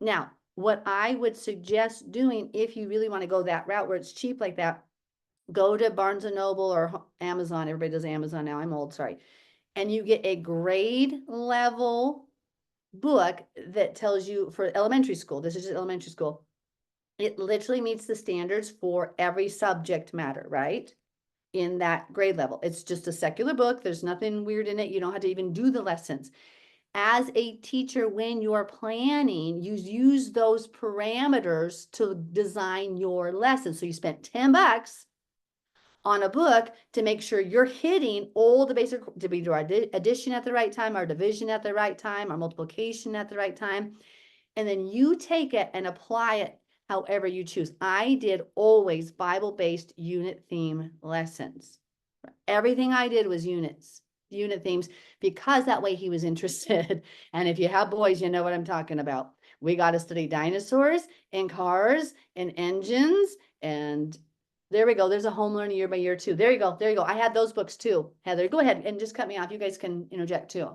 Now, what I would suggest doing, if you really want to go that route where it's cheap like that, go to Barnes and Noble or Amazon. Everybody does Amazon now. I'm old, sorry. And you get a grade level book that tells you for elementary school. This is just elementary school. It literally meets the standards for every subject matter, right? In that grade level. It's just a secular book. There's nothing weird in it. You don't have to even do the lessons. As a teacher, when you're planning, you use those parameters to design your lesson. So you spent $10 on a book to make sure you're hitting all the basic, to be do our addition at the right time, our division at the right time, our multiplication at the right time. And then you take it and apply it however you choose. I did always Bible-based unit theme lessons. Everything I did was unit themes, because that way he was interested. And if you have boys, you know what I'm talking about. We got to study dinosaurs and cars and engines, and there we go. There's a home learning year by year too. There you go. There you go. I had those books too. Heather, go ahead and just cut me off. You guys can interject too.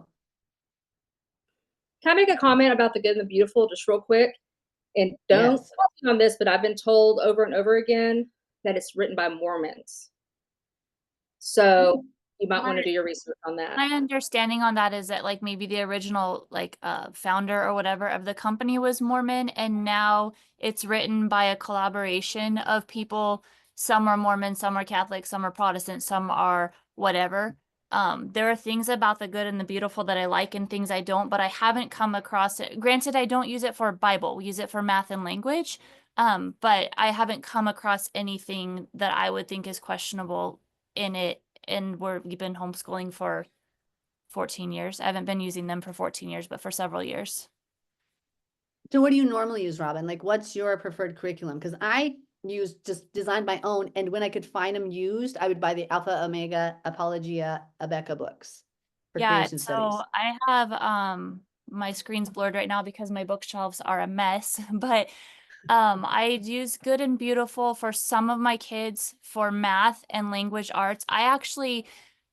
Can I make a comment about the Good and the Beautiful just real quick? And don't Yes. quote me on this, but I've been told over and over again that it's written by Mormons. So you might want to do your research on that. My understanding on that is that like maybe the original founder or whatever of the company was Mormon, and now it's written by a collaboration of people. Some are Mormon, some are Catholic, some are Protestant, some are whatever. There are things about the Good and the Beautiful that I like and things I don't, but I haven't come across it. Granted, I don't use it for Bible. We use it for math and language. But I haven't come across anything that I would think is questionable in it. And we've been homeschooling for 14 years. I haven't been using them for 14 years, but for several years. So what do you normally use, Robin? Like, what's your preferred curriculum? Because I just designed my own, and when I could find them used, I would buy the Alpha, Omega, Apologia, Abeka books for creation studies. So I have my screen's blurred right now because my bookshelves are a mess, but I use Good and Beautiful for some of my kids for math and language arts. I actually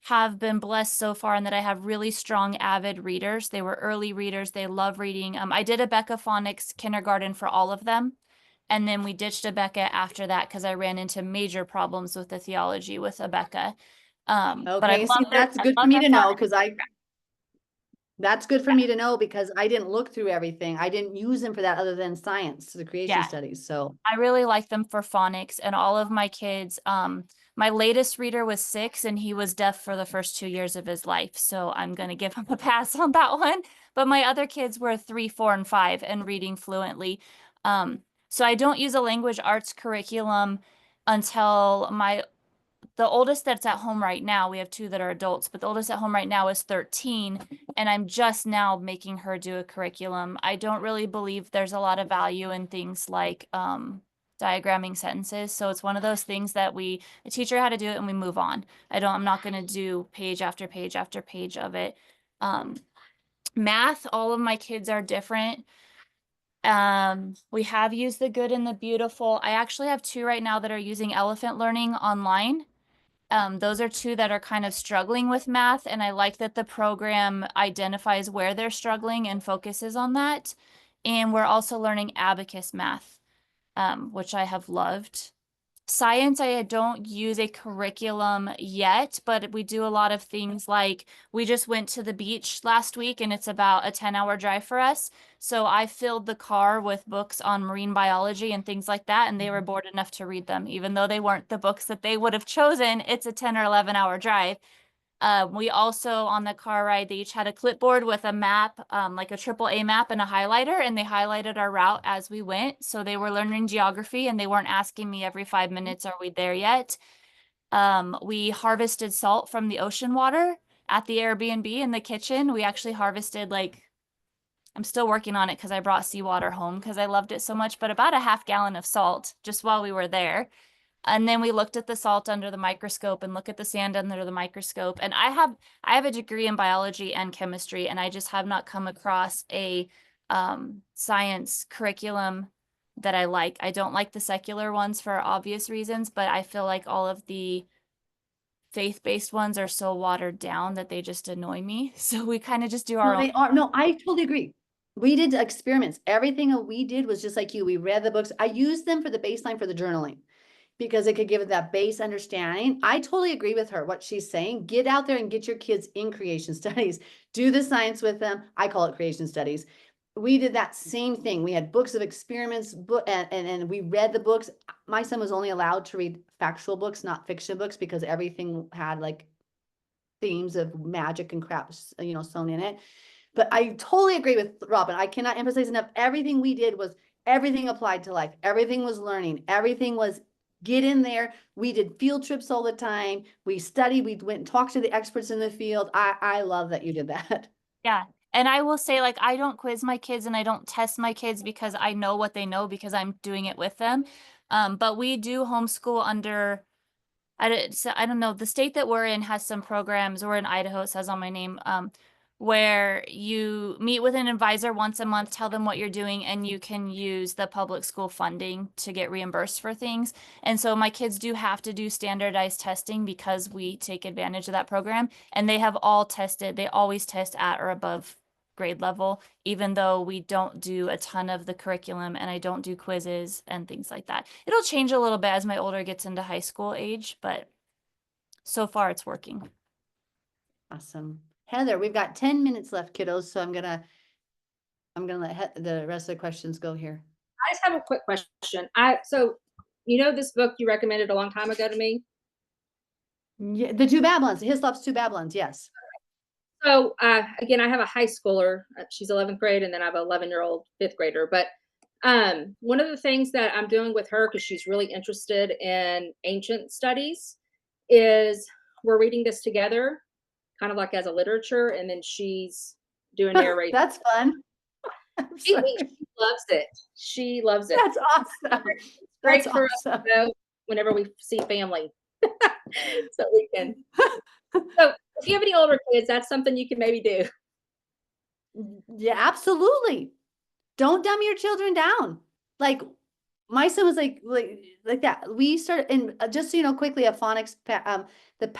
have been blessed so far in that I have really strong avid readers. They were early readers. They love reading. I did Abeka Phonics kindergarten for all of them. And then we ditched Abeka after that because I ran into major problems with the theology with Abeka. But I Okay, see, that's good for me to know, because that's good for me to know, because I didn't look through everything. I didn't use them for that other than science, the creation studies. So I really like them for phonics, and all of my kids. My latest reader was 6 and he was deaf for the first 2 years of his life. So I'm going to give him a pass on that one. But my other kids were 3, 4, and 5 and reading fluently. So I don't use a language arts curriculum until my the oldest that's at home right now, we have two that are adults, but the oldest at home right now is 13, and I'm just now making her do a curriculum. I don't really believe there's a lot of value in things like diagramming sentences. So it's one of those things that we teach her how to do it and we move on. I'm not going to do page after page after page of it. Math, all of my kids are different. We have used the good and the beautiful. I actually have two right now that are using elephant learning online. Those are two that are kind of struggling with math, and I like that the program identifies where they're struggling and focuses on that. And we're also learning abacus math, which I have loved. Science, I don't use a curriculum yet, but we do a lot of things like we just went to the beach last week and it's about a 10-hour drive for us. So I filled the car with books on marine biology and things like that, and they were bored enough to read them. Even though they weren't the books that they would have chosen, it's a 10 or 11-hour drive. We also, on the car ride, they each had a clipboard with a map, like a AAA map and a highlighter, and they highlighted our route as we went. So they were learning geography and they weren't asking me every 5 minutes, are we there yet? We harvested salt from the ocean water at the Airbnb in the kitchen. We actually harvested I'm still working on it because I brought seawater home because I loved it so much, but about a half gallon of salt just while we were there. And then we looked at the salt under the microscope and look at the sand under the microscope. And I have a degree in biology and chemistry, and I just have not come across a science curriculum that I like. I don't like the secular ones for obvious reasons, but I feel like all of the faith-based ones are so watered down that they just annoy me. So we kind of just do our No, own. they are. No, I totally agree. We did experiments. Everything that we did was just like you. We read the books. I used them for the baseline for the journaling because it could give it that base understanding. I totally agree with her, what she's saying. Get out there and get your kids in creation studies. Do the science with them. I call it creation studies. We did that same thing. We had books of experiments, and we read the books. My son was only allowed to read factual books, not fiction books, because everything had like themes of magic and crap, sewn in it. But I totally agree with Robin. I cannot emphasize enough. Everything we did was everything applied to life. Everything was learning. Everything was get in there. We did field trips all the time. We studied. We went and talked to the experts in the field. I love that you did that. Yeah. And I will say, I don't quiz my kids and I don't test my kids because I know what they know because I'm doing it with them. But we do homeschool under, I don't know, the state that we're in has some programs. We're in Idaho, it says on my name, where you meet with an advisor once a month, tell them what you're doing, and you can use the public school funding to get reimbursed for things. And so my kids do have to do standardized testing because we take advantage of that program. And they have all tested, they always test at or above grade level, even though we don't do a ton of the curriculum and I don't do quizzes and things like that. It'll change a little bit as my older gets into high school age, but so far it's working. Awesome. Heather, we've got 10 minutes left, kiddos. So I'm gonna let the rest of the questions go here. I just have a quick question. So this book you recommended a long time ago to me? Yeah, the two Babylons, Hislop's Two Babylons, yes. So again, I have a high schooler. She's 11th grade, and then I have an 11-year-old fifth grader. But one of the things that I'm doing with her, because she's really interested in ancient studies, is we're reading this together, kind of like as a literature, and then she's doing narration. That's fun. She loves it. She loves it. That's awesome. Great That's for us awesome. to know whenever we see family. So we can. So if you have any older kids, that's something you can maybe do. Yeah, absolutely. Don't dumb your children down. Like my son was like that. We started, and just so you know, quickly, a phonics, the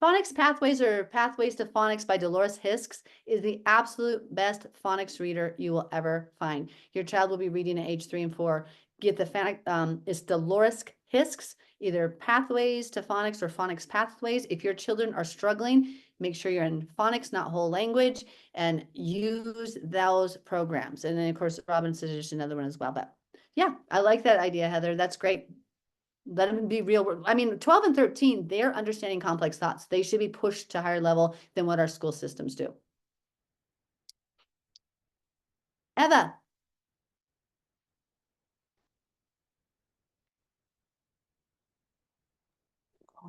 Phonics Pathways or Pathways to Phonics by Dolores Hisks is the absolute best phonics reader you will ever find. Your child will be reading at age 3 and 4. Get the it's Dolores Hisks, either Pathways to Phonics or Phonics Pathways. If your children are struggling, make sure you're in phonics, not whole language, and use those programs. And then of course, Robin suggested another one as well. But yeah, I like that idea, Heather. That's great. Let them be real. I mean, 12 and 13, they're understanding complex thoughts. They should be pushed to higher level than what our school systems do. Eva.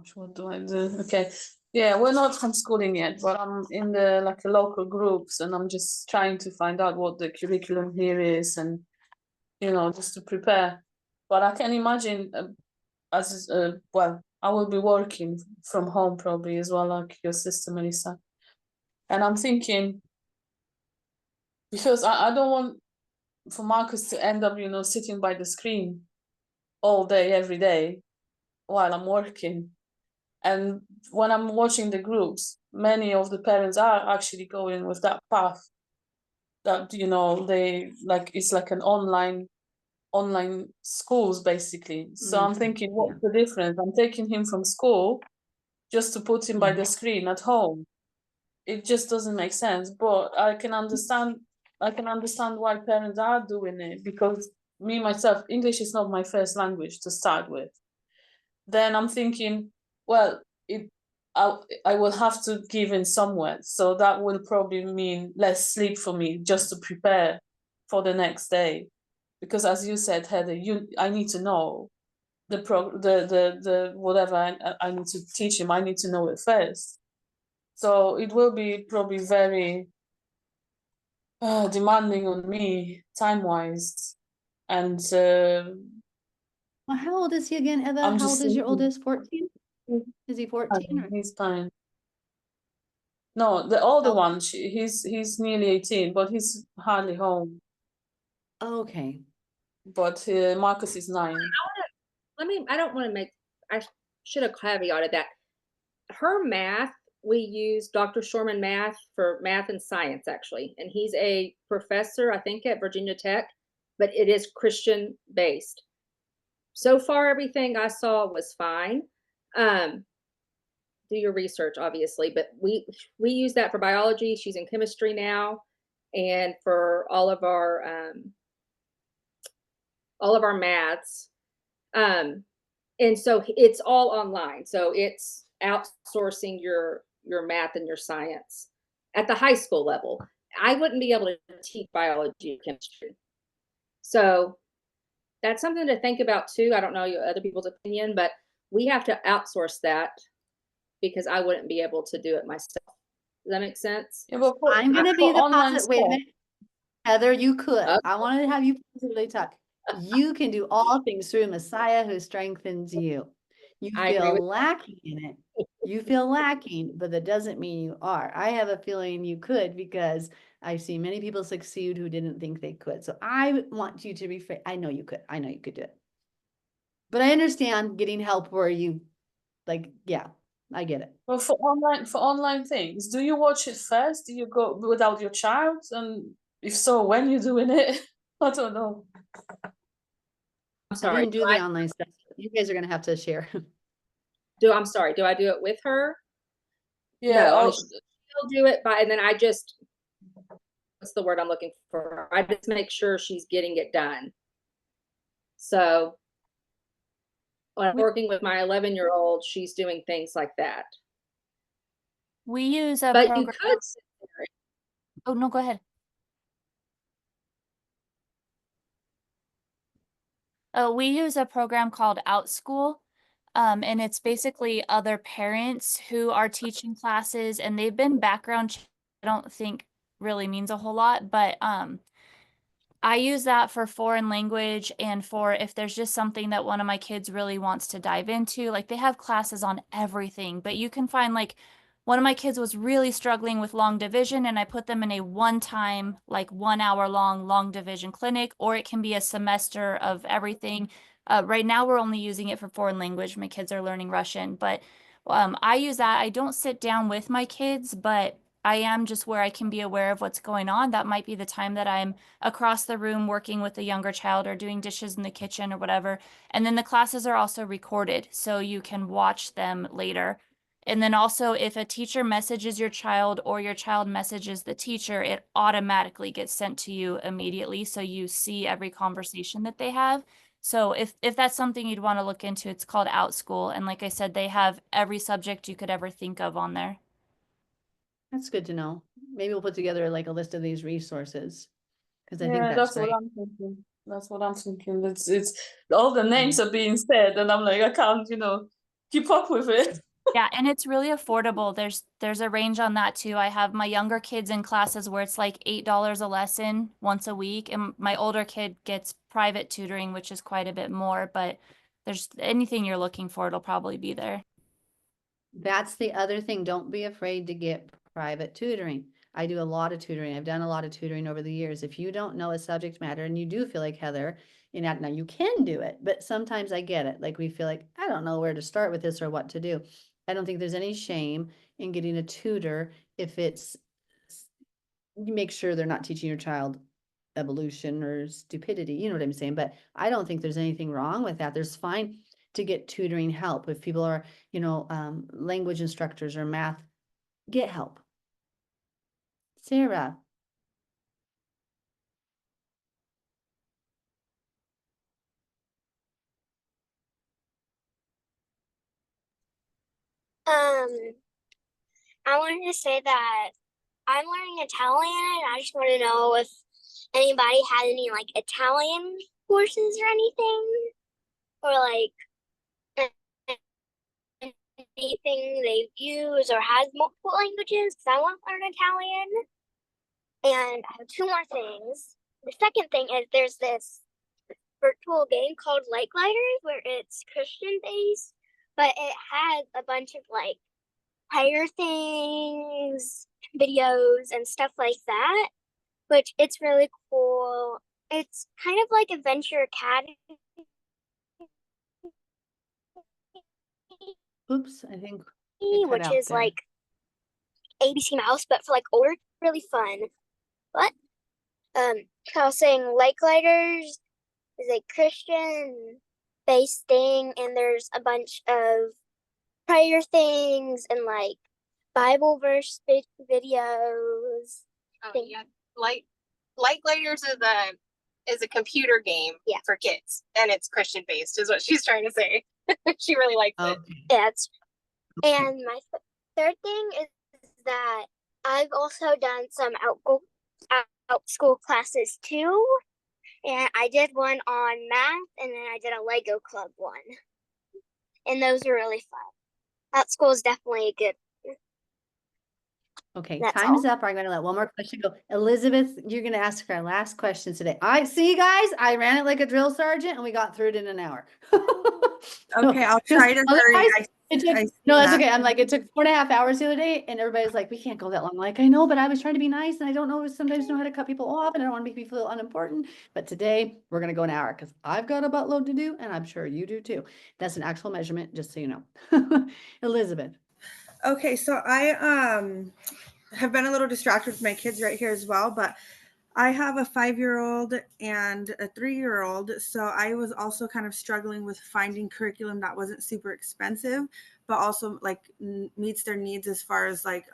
gosh, what do I do? Okay. Yeah, we're not homeschooling yet, but I'm in the like a local groups, and I'm just trying to find out what the curriculum here is, and just to prepare. But I can imagine well, I will be working from home probably as well, like your sister Melissa. And I'm thinking, because I don't want for Marcus to end up, sitting by the screen all day, every day, while I'm working. And when I'm watching the groups, many of the parents are actually going with that path that, they like, it's like an online schools basically. So I'm thinking, what's the difference? I'm taking him from school just to put him by the screen at home. It just doesn't make sense. But I can understand why parents are doing it, because me myself, English is not my first language to start with. Then I'm thinking, well, I will have to give in somewhere, so that will probably mean less sleep for me just to prepare for the next day, because as you said, Heather, I need to know the whatever I need to teach him. I need to know it first, so it will be probably very demanding on me time wise, and Well, how old is he again, Eva? I'm How just old is your thinking, oldest? 14? Is he 14 or? he's fine. No, the older Oh. one, he's nearly 18, but he's hardly home. Okay. But Marcus is 9. I don't want to I should have caveated that. Her math, we use Dr. Shorman math for math and science, actually. And he's a professor, I think, at Virginia Tech, but it is Christian based. So far, everything I saw was fine. Do your research, obviously, but we use that for biology. She's in chemistry now, and for all of our maths. And so it's all online. So it's outsourcing your math and your science at the high school level. I wouldn't be able to teach biology or chemistry. So that's something to think about too. I don't know other people's opinion, but we have to outsource that because I wouldn't be able to do it myself. Does that make sense? Yeah, but I'm going to be the positive. Wait a stuff. minute. Heather, you could. Okay. I wanted to have you positively talk. You can do all things through Messiah who strengthens you. You I agree feel with lacking in it. You feel lacking, but that doesn't mean you are. I have a feeling you could, because I've seen many people succeed who didn't think they could. So I want you to rephrase. I know you could. I know you could do it. But I understand getting help where you, like, yeah, I get it. Well, for online things, do you watch it first? Do you go without your child? And if so, when you're doing it? I don't know. I'm I sorry. didn't do the online stuff. You guys are going to have to share. I'm sorry. Do I do it with her? Yeah. No, I mean, she'll do it and then I just, what's the word I'm looking for? I just make sure she's getting it done. So when I'm working with my 11-year-old, she's doing things like that. We use a But program. you could sit there. Oh, no, go ahead. We use a program called OutSchool, and it's basically other parents who are teaching classes, and they've been background checked. I don't think really means a whole lot, but I use that for foreign language and for if there's just something that one of my kids really wants to dive into. Like they have classes on everything, but you can find like one of my kids was really struggling with long division, and I put them in a one-time, like 1 hour long division clinic, or it can be a semester of everything. Right now, we're only using it for foreign language. My kids are learning Russian, but I use that. I don't sit down with my kids, but I am just where I can be aware of what's going on. That might be the time that I'm across the room working with a younger child or doing dishes in the kitchen or whatever. And then the classes are also recorded, so you can watch them later. And then also, if a teacher messages your child or your child messages the teacher, it automatically gets sent to you immediately. So you see every conversation that they have. So if that's something you'd want to look into, it's called OutSchool. And like I said, they have every subject you could ever think of on there. That's good to know. Maybe we'll put together like a list of these resources, because I think Yeah, that's that's great. what I'm thinking. That's what I'm thinking. It's all the names are being said, and I'm like, I can't, keep up with it. Yeah, and it's really affordable. There's a range on that too. I have my younger kids in classes where it's like $8 a lesson once a week, and my older kid gets private tutoring, which is quite a bit more, but there's anything you're looking for, it'll probably be there. That's the other thing. Don't be afraid to get private tutoring. I do a lot of tutoring. I've done a lot of tutoring over the years. If you don't know a subject matter and you do feel like Heather, now you can do it, but sometimes I get it. Like we feel like, I don't know where to start with this or what to do. I don't think there's any shame in getting a tutor if you make sure they're not teaching your child evolution or stupidity, you know what I'm saying? But I don't think there's anything wrong with that. There's fine to get tutoring help. If people are, language instructors or math, get help. Sarah. I wanted to say that I'm learning Italian, and I just want to know if anybody had any like Italian courses or anything, or like anything they use or has multiple languages, because I want to learn Italian. And I have two more things. The second thing is there's this virtual game called Like Lighters where it's Christian based, but it has a bunch of like prayer things, videos, and stuff like that, which it's really cool. It's kind of like Adventure Academy. Oops, I think it cut Which out is there. like ABC Mouse, but for like older, really fun. But I was saying Like Lighters is a Christian based thing, and there's a bunch of prayer things and like Bible verse videos. Oh, yeah. Light Lighters is a computer game for kids, and it's Christian based, is what she's trying to say. She really likes it. Yeah, and my third thing is that I've also done some out school classes too, and I did one on math, and then I did a Lego club one, and those are really fun. Out school is definitely good. Okay, That's time's all. up. I'm going to let one more question go. Elizabeth, you're going to ask our last question today. I see, guys. I ran it like a drill sergeant, and we got through it in an hour. Okay, I'll try to hurry. No, that's okay. I'm like, it took 4.5 hours the other day, and everybody's like, we can't go that long. I'm like, I know, but I was trying to be nice, and I don't know, sometimes know how to cut people off, and I don't want to make people feel unimportant. But today we're going to go an hour because I've got a buttload to do, and I'm sure you do too. That's an actual measurement, just so you know. Elizabeth. Okay, so I have been a little distracted with my kids right here as well, but I have a 5-year-old and a 3-year-old, so I was also kind of struggling with finding curriculum that wasn't super expensive, but also like meets their needs as far as like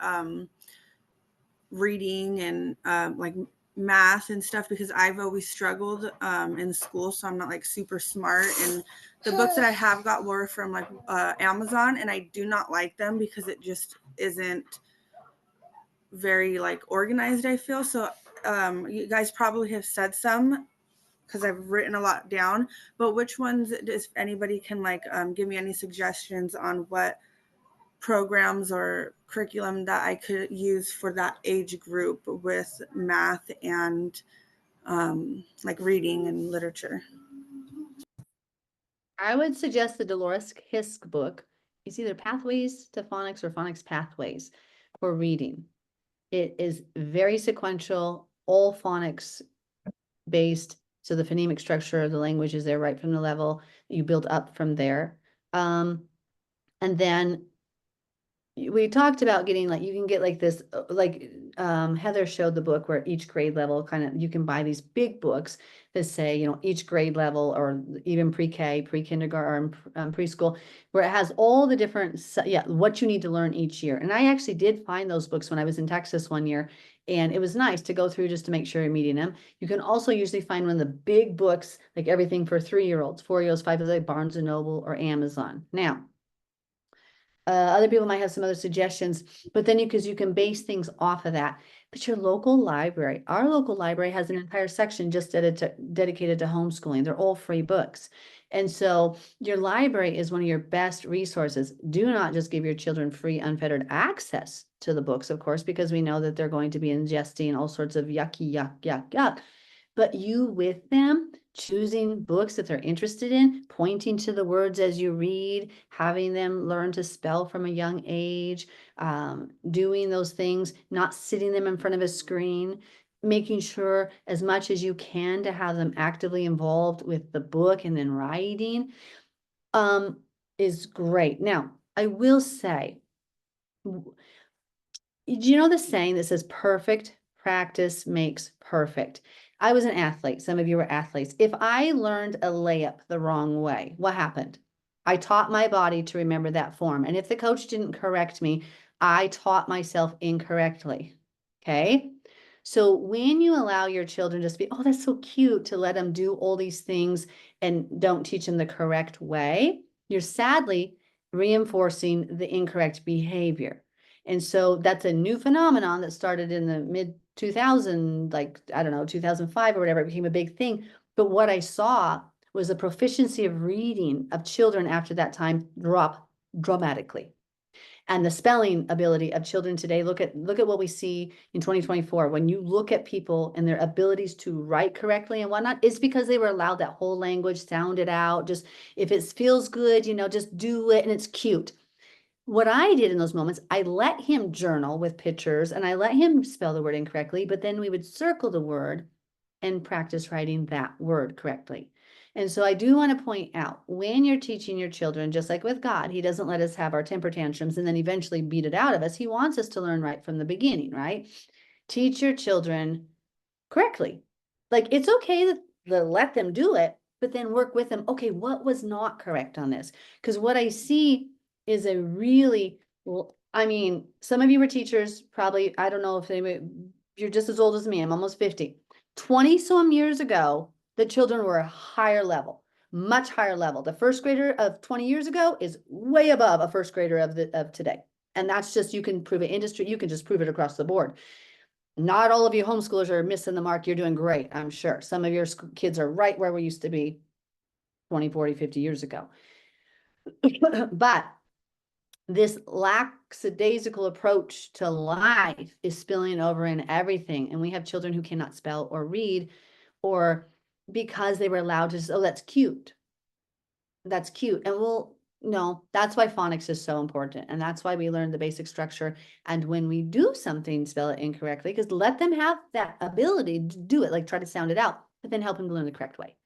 reading and like math and stuff, because I've always struggled in school, so I'm not like super smart. And the books that I have got were from like Amazon, and I do not like them because it just isn't very like organized, I feel. So you guys probably have said some because I've written a lot down, but which ones, if anybody can like give me any suggestions on what programs or curriculum that I could use for that age group with math and like reading and literature. I would suggest the Dolores Kisk book. It's either Pathways to Phonics or Phonics Pathways for reading. It is very sequential, all phonics based. So the phonemic structure of the language is there right from the level. You build up from there. And then we talked about getting like, you can get like this, Heather showed the book where each grade level kind of, you can buy these big books that say, each grade level or even pre-K, pre-kindergarten, preschool, where it has all the different, what you need to learn each year. And I actually did find those books when I was in Texas one year, and it was nice to go through just to make sure you're meeting them. You can also usually find one of the big books, like everything for 3-year-olds, 4-year-olds, 5-year-olds, like Barnes and Noble or Amazon. Now, other people might have some other suggestions, but then because you can base things off of that. But your local library, our local library has an entire section just dedicated to homeschooling. They're all free books. And so your library is one of your best resources. Do not just give your children free, unfettered access to the books, of course, because we know that they're going to be ingesting all sorts of yucky, yuck. But you with them, choosing books that they're interested in, pointing to the words as you read, having them learn to spell from a young age, doing those things, not sitting them in front of a screen, making sure as much as you can to have them actively involved with the book and then writing, is great. Now, I will say, do you know the saying that says perfect practice makes perfect? I was an athlete. Some of you were athletes. If I learned a layup the wrong way, what happened? I taught my body to remember that form. And if the coach didn't correct me, I taught myself incorrectly. Okay. So when you allow your children just be, oh, that's so cute, to let them do all these things and don't teach them the correct way, you're sadly reinforcing the incorrect behavior. And so that's a new phenomenon that started in the mid 2000, like, I don't know, 2005 or whatever. It became a big thing. But what I saw was the proficiency of reading of children after that time drop dramatically. And the spelling ability of children today, look at what we see in 2024. When you look at people and their abilities to write correctly and whatnot, it's because they were allowed that whole language, sound it out. Just if it feels good, just do it, and it's cute. What I did in those moments, I let him journal with pictures and I let him spell the word incorrectly, but then we would circle the word and practice writing that word correctly. And so I do want to point out, when you're teaching your children, just like with God, he doesn't let us have our temper tantrums and then eventually beat it out of us. He wants us to learn right from the beginning, right? Teach your children correctly. Like, it's okay to let them do it, but then work with them. Okay, what was not correct on this? Because what I see is a really, I mean, some of you were teachers, probably, I don't know if you're just as old as me, I'm almost 50. 20 some years ago, the children were a higher level, much higher level. The first grader of 20 years ago is way above a first grader of today. And that's just, you can prove it industry, you can just prove it across the board. Not all of you homeschoolers are missing the mark. You're doing great, I'm sure. Some of your kids are right where we used to be 20, 40, 50 years ago. But this lackadaisical approach to life is spilling over in everything. And we have children who cannot spell or read, or because they were allowed to say, oh, that's cute. That's cute. And no, that's why phonics is so important. And that's why we learn the basic structure. And when we do something, spell it incorrectly, because let them have that ability to do it, like try to sound it out, but then help them to learn the correct way.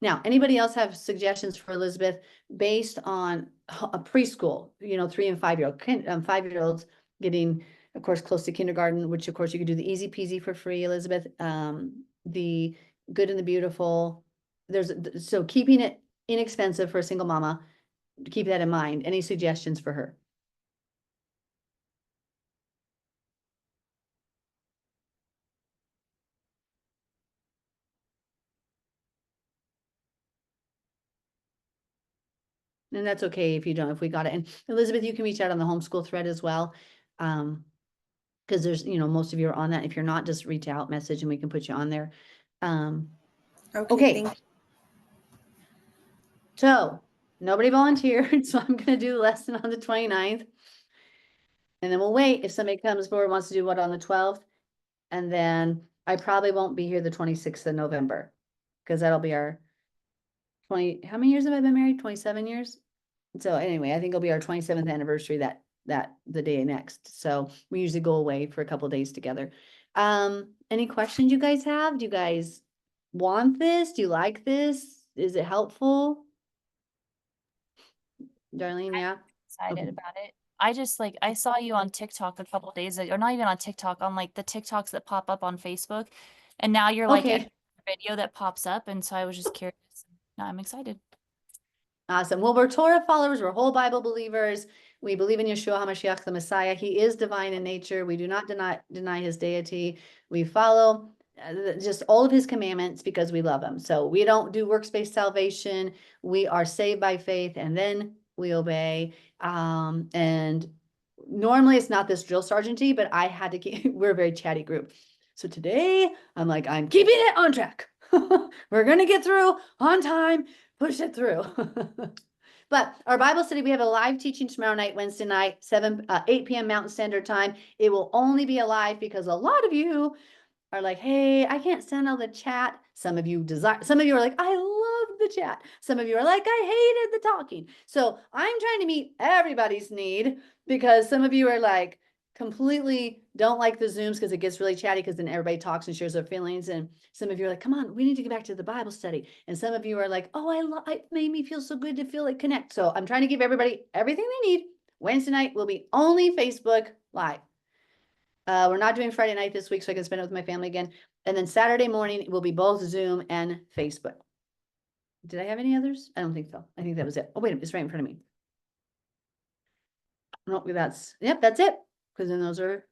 Now, anybody else have suggestions for Elizabeth based on a preschool, 3 and 5-year-old, 5-year-olds getting, of course, close to kindergarten, which of course you could do the easy peasy for free, Elizabeth, the good and the beautiful. So keeping it inexpensive for a single mama, keep that in mind. Any suggestions for her? And that's okay if you don't, if we got it. And Elizabeth, you can reach out on the homeschool thread as well. Because there's, most of you are on that. If you're not, just reach out, message, and we can put you on there. Okay. Thank you. So nobody volunteered, so I'm gonna do the lesson on the 29th. And then we'll wait if somebody comes forward, wants to do what on the 12th. And then I probably won't be here the 26th of November, because that'll be our how many years have I been married? 27 years. So anyway, I think it'll be our 27th anniversary that the day next. So we usually go away for a couple days together. Any questions you guys have? Do you guys want this? Do you like this? Is it helpful? Darlene, yeah? Excited Okay. about it. I just I saw you on TikTok a couple days ago, or not even on TikTok, on the TikToks that pop up on Facebook. And now you're Okay. a video that pops up. And so I was just curious. Now I'm excited. Awesome. Well, we're Torah followers. We're whole Bible believers. We believe in Yeshua HaMashiach, the Messiah. He is divine in nature. We do not deny his deity. We follow just all of his commandments because we love him. So we don't do works-based salvation. We are saved by faith and then we obey. And normally it's not this drill sergeant-y, but I had to keep, we're a very chatty group. So today I'm like, I'm keeping it on track. We're going to get through on time, push it through. But our Bible study, we have a live teaching tomorrow night, Wednesday night, 8 p.m. Mountain Standard Time. It will only be alive because a lot of you are like, hey, I can't send all the chat. Some of you are like, I love the chat. Some of you are like, I hated the talking. So I'm trying to meet everybody's need because some of you are like completely don't like the Zooms because it gets really chatty because then everybody talks and shares their feelings. And some of you are like, come on, we need to get back to the Bible study. And some of you are like, oh, it made me feel so good to feel like connect. So I'm trying to give everybody everything they need. Wednesday night will be only Facebook Live. We're not doing Friday night this week, so I can spend it with my family again. And then Saturday morning it will be both Zoom and Facebook. Did I have any others? I don't think so. I think that was it. Oh, wait, it's right in front of me. No, that's it. Because then those are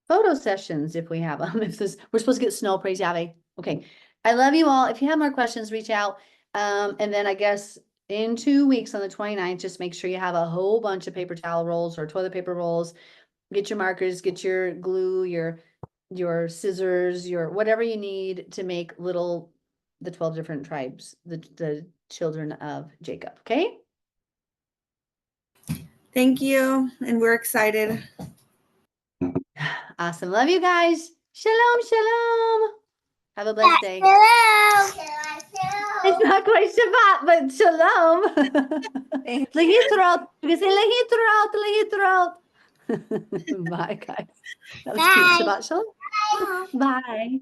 photo sessions if we have them. We're supposed to get snow, praise Yahweh. Okay. I love you all. If you have more questions, reach out. And then I guess in 2 weeks on the 29th, just make sure you have a whole bunch of paper towel rolls or toilet paper rolls. Get your markers, get your glue, your scissors, your whatever you need to make the 12 different tribes, the children of Jacob. Okay. Thank you. And we're excited. Awesome. Love you guys. Shalom, shalom. Have a blessed day. It's not quite Shabbat, but shalom. Lehitrot. You can say lehitrot. Bye, guys. That was cute. Shabbat shalom. Bye.